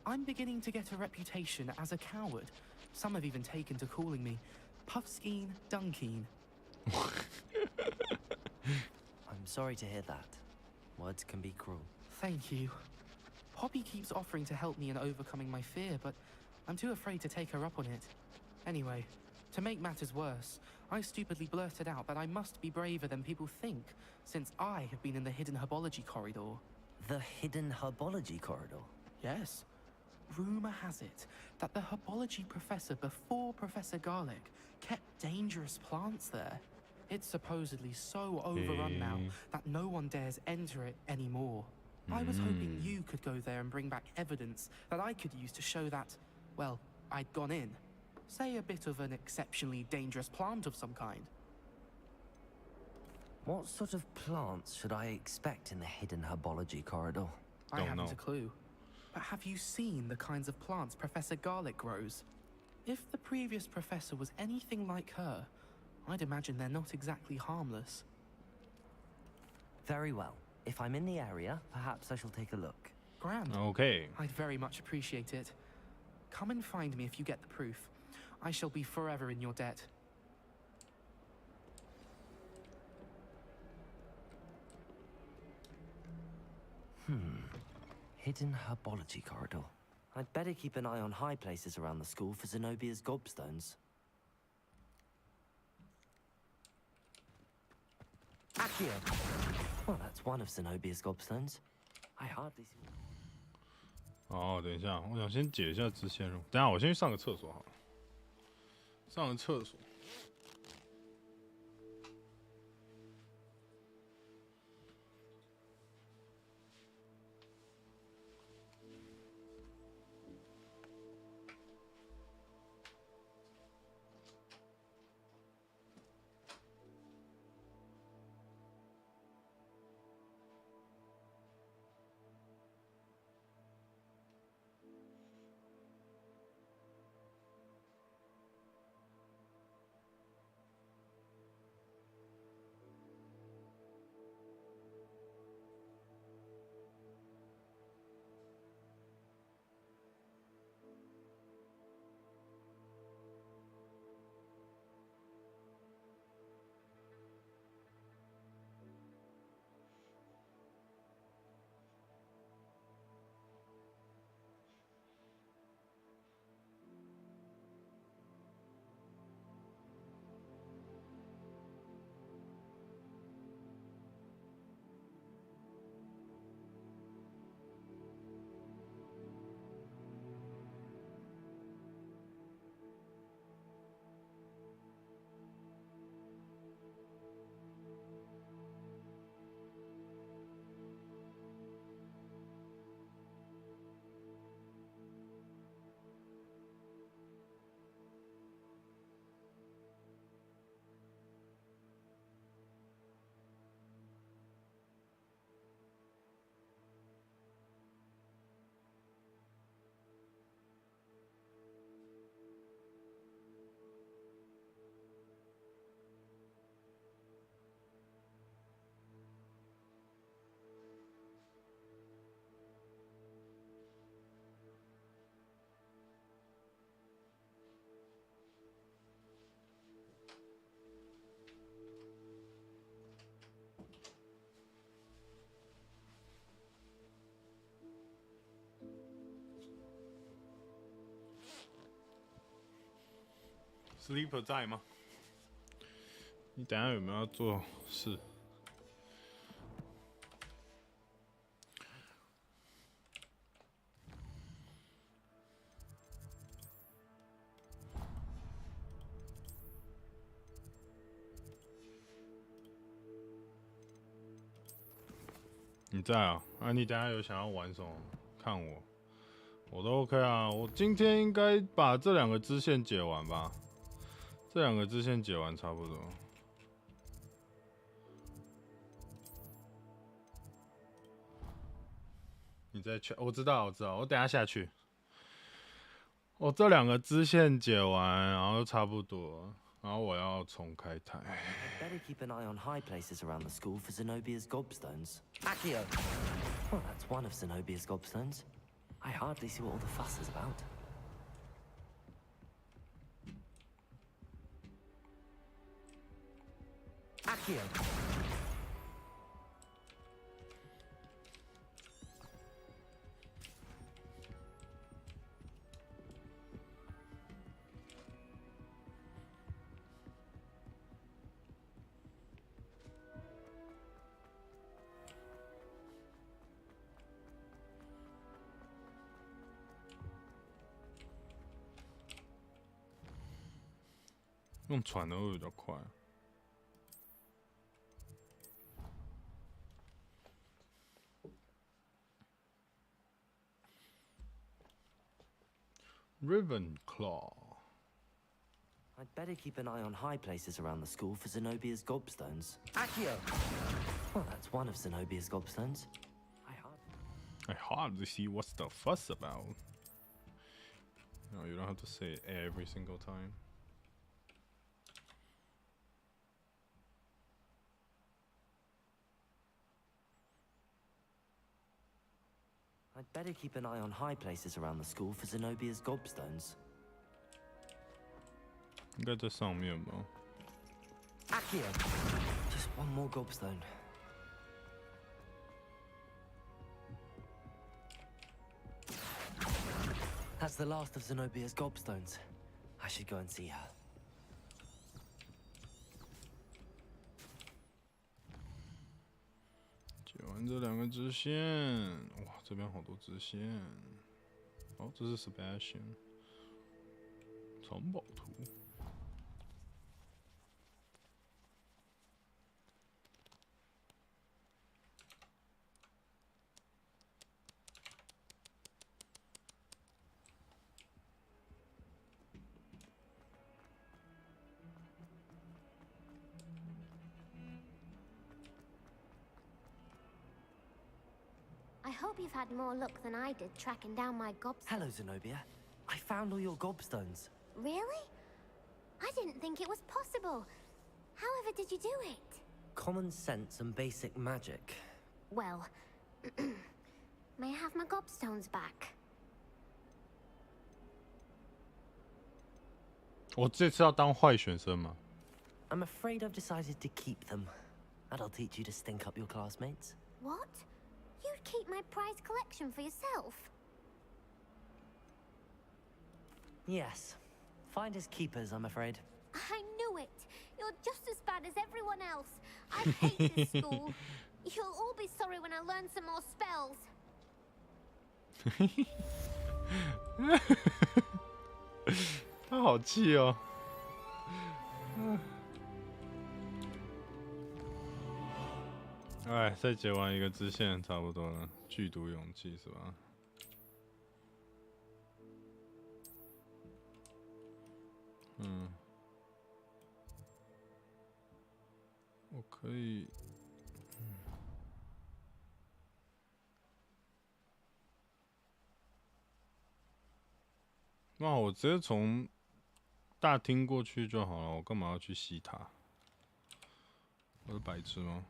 I'm beginning to get a reputation as a coward. Some have even taken to calling me Puffskein Dunkeen. I'm sorry to hear that. Words can be cruel. Thank you. Poppy keeps offering to help me in overcoming my fear, but I'm too afraid to take her up on it. Anyway, to make matters worse, I stupidly blurted out that I must be braver than people think, since I have been in the hidden herbology corridor. The hidden herbology corridor? Yes. Rumor has it that the herbology professor before Professor Garlic kept dangerous plants there. It's supposedly so overrun now that no one dares enter it anymore. I was hoping you could go there and bring back evidence that I could use to show that, well, I'd gone in. Say a bit of an exceptionally dangerous plant of some kind. What sort of plants should I expect in the hidden herbology corridor? I haven't a clue. But have you seen the kinds of plants Professor Garlic grows? If the previous professor was anything like her, I'd imagine they're not exactly harmless. Very well. If I'm in the area, perhaps I shall take a look. Grand. Okay. I'd very much appreciate it. Come and find me if you get the proof. I shall be forever in your debt. Hidden herbology corridor. I'd better keep an eye on high places around the school for Zenobia's gobstones. Accio! Well, that's one of Zenobia's gobstones. I hardly see... 哦，等一下，我想先解一下支线任务。等一下，我先去上个厕所好了。上个厕所。Sleeper 在吗？你等一下有没有要做事？你在啊？啊，你等一下有想要玩什么？看我都 OK 啊。我今天应该把这2个支线解完吧。这2个支线解完差不多。你在去？我知道，我等一下下去。我这2个支线解完，然后差不多，然后我要重开台。Better keep an eye on high places around the school for Zenobia's gobstones. Accio! Well, that's one of Zenobia's gobstones. I hardly see what all the fuss is about. Accio! 用传的会比较快。Ravenclaw. I'd better keep an eye on high places around the school for Zenobia's gobstones. Accio! Well, that's one of Zenobia's gobstones. I hardly see what's the fuss about. No, you don't have to say it every single time. I'd better keep an eye on high places around the school for Zenobia's gobstones. 应该在上面吧。Accio! Just one more gobstone. That's the last of Zenobia's gobstones. I should go and see her. 解完这2个支线，哇，这边好多支线。哦，这是 Sebastian 藏宝图。I hope you've had more luck than I did tracking down my gobstones. Hello, Zenobia. I found all your gobstones. Really? I didn't think it was possible. However did you do it? Common sense and basic magic. Well, may I have my gobstones back? 我这次要当坏学生吗？ I'm afraid I've decided to keep them. That'll teach you to stink up your classmates. What? You'd keep my prized collection for yourself? Yes. Finders keepers, I'm afraid. I knew it! You're just as bad as everyone else. I hate this school. You'll all be sorry when I learn some more spells. 他好气哦。哎，再解完1个支线差不多了。剧毒勇气是吧？嗯，我可以。那我直接从大厅过去就好了，我干嘛要去吸它？我是白痴吗？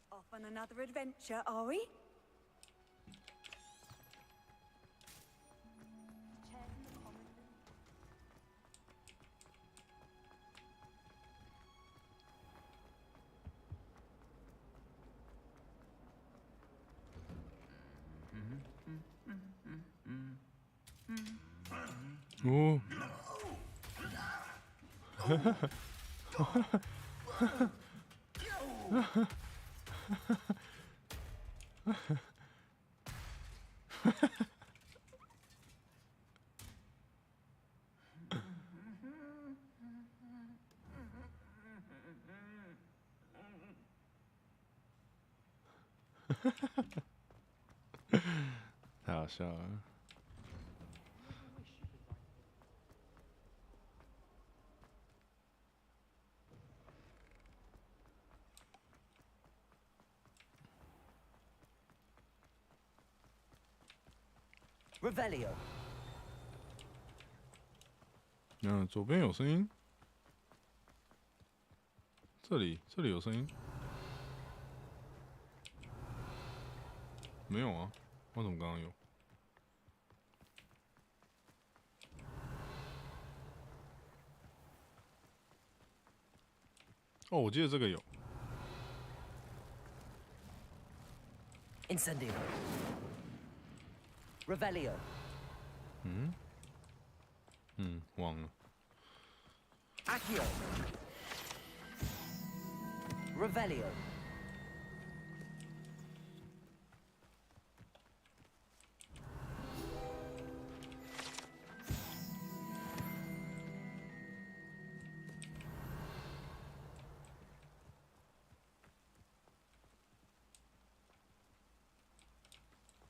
Off on another adventure, are we? 哦。太好笑了。Revelio。左边有声音，这里有声音，没有啊？为什么刚刚有？哦，我记得这个有。Incendio。Revelio。忘了。Accio。Revelio。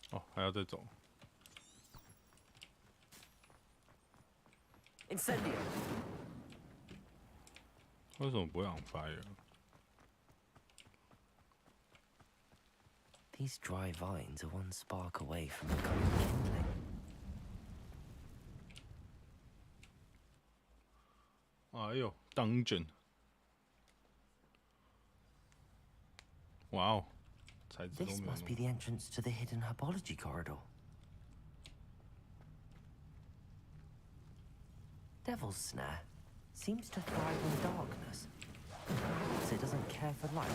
哦，还要再走。Incendio。为什么不会 on fire？ These dry vines are one spark away from becoming kindling. Dungeon！ 哇哦，材质都没有 This must be the entrance to the hidden herbology corridor. Devil's Snare seems to thrive in darkness. Perhaps it doesn't care for light.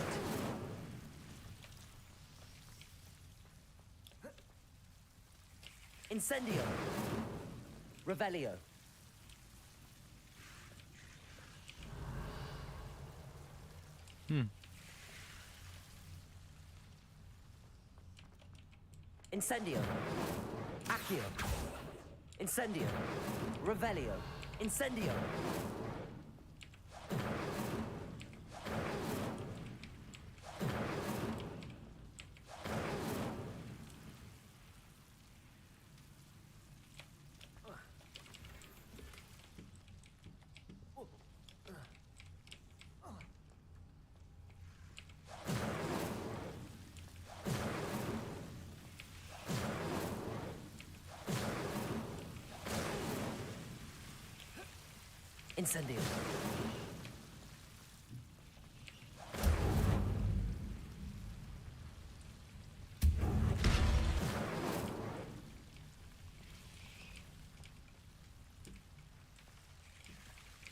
Incendio. Revelio. Incendio. Accio. Incendio. Revelio. Incendio. Incendio.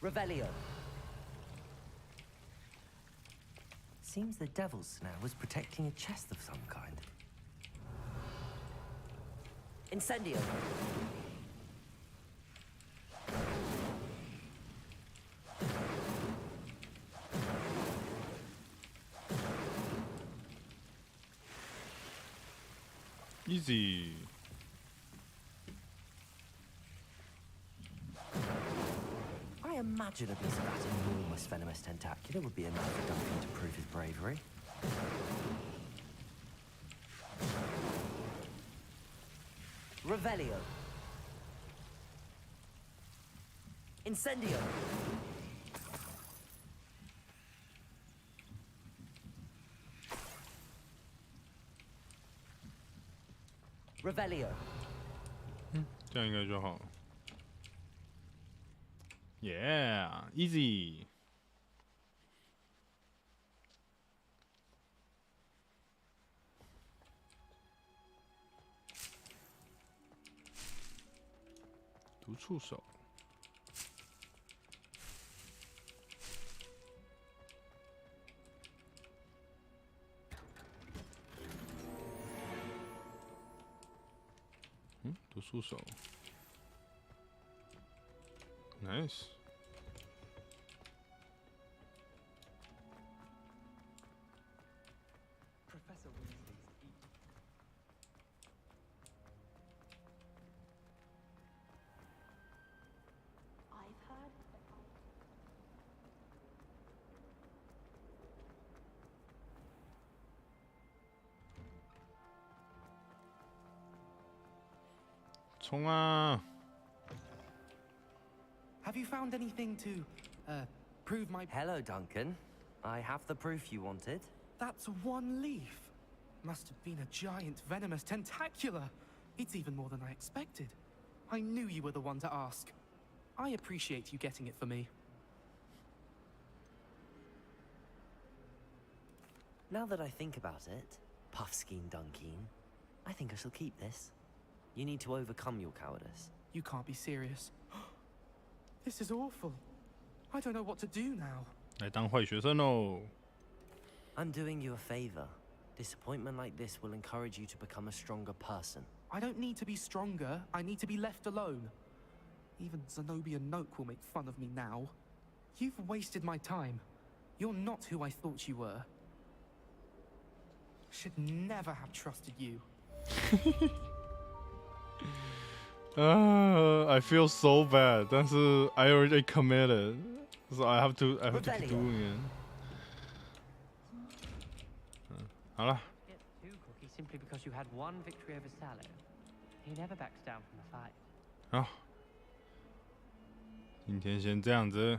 Revelio. Seems the Devil's Snare was protecting a chest of some kind. Incendio. Easy. I imagine a piece of that enormous venomous tentacular would be enough for Duncan to prove his bravery. Revelio. Incendio. Revelio. 这样应该就好了。Yeah, easy. 毒触手。毒触手。Nice. Professor Weasley's I've heard. 총아. Have you found anything to, prove my... Hello, Duncan. I have the proof you wanted. That's one leaf. Must have been a giant venomous tentacula. It's even more than I expected. I knew you were the one to ask. I appreciate you getting it for me. Now that I think about it, Puffskein Dunkeen, I think I shall keep this. You need to overcome your cowardice. You can't be serious. This is awful. I don't know what to do now. 来当坏学生哦。I'm doing you a favor. Disappointment like this will encourage you to become a stronger person. I don't need to be stronger. I need to be left alone. Even Zenobia Noak will make fun of me now. You've wasted my time. You're not who I thought you were. Should never have trusted you. I feel so bad. 但是 I already committed, so I have to keep doing it. 好了。 Get two cookies simply because you had one victory over Sallow. He never backs down from the fight. 好，今天先这样子。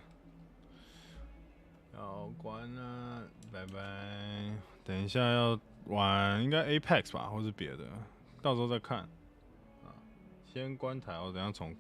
要关了，拜拜。等一下要玩应该 Apex 吧，或是别的，到时候再看。先关台，我等一下重开。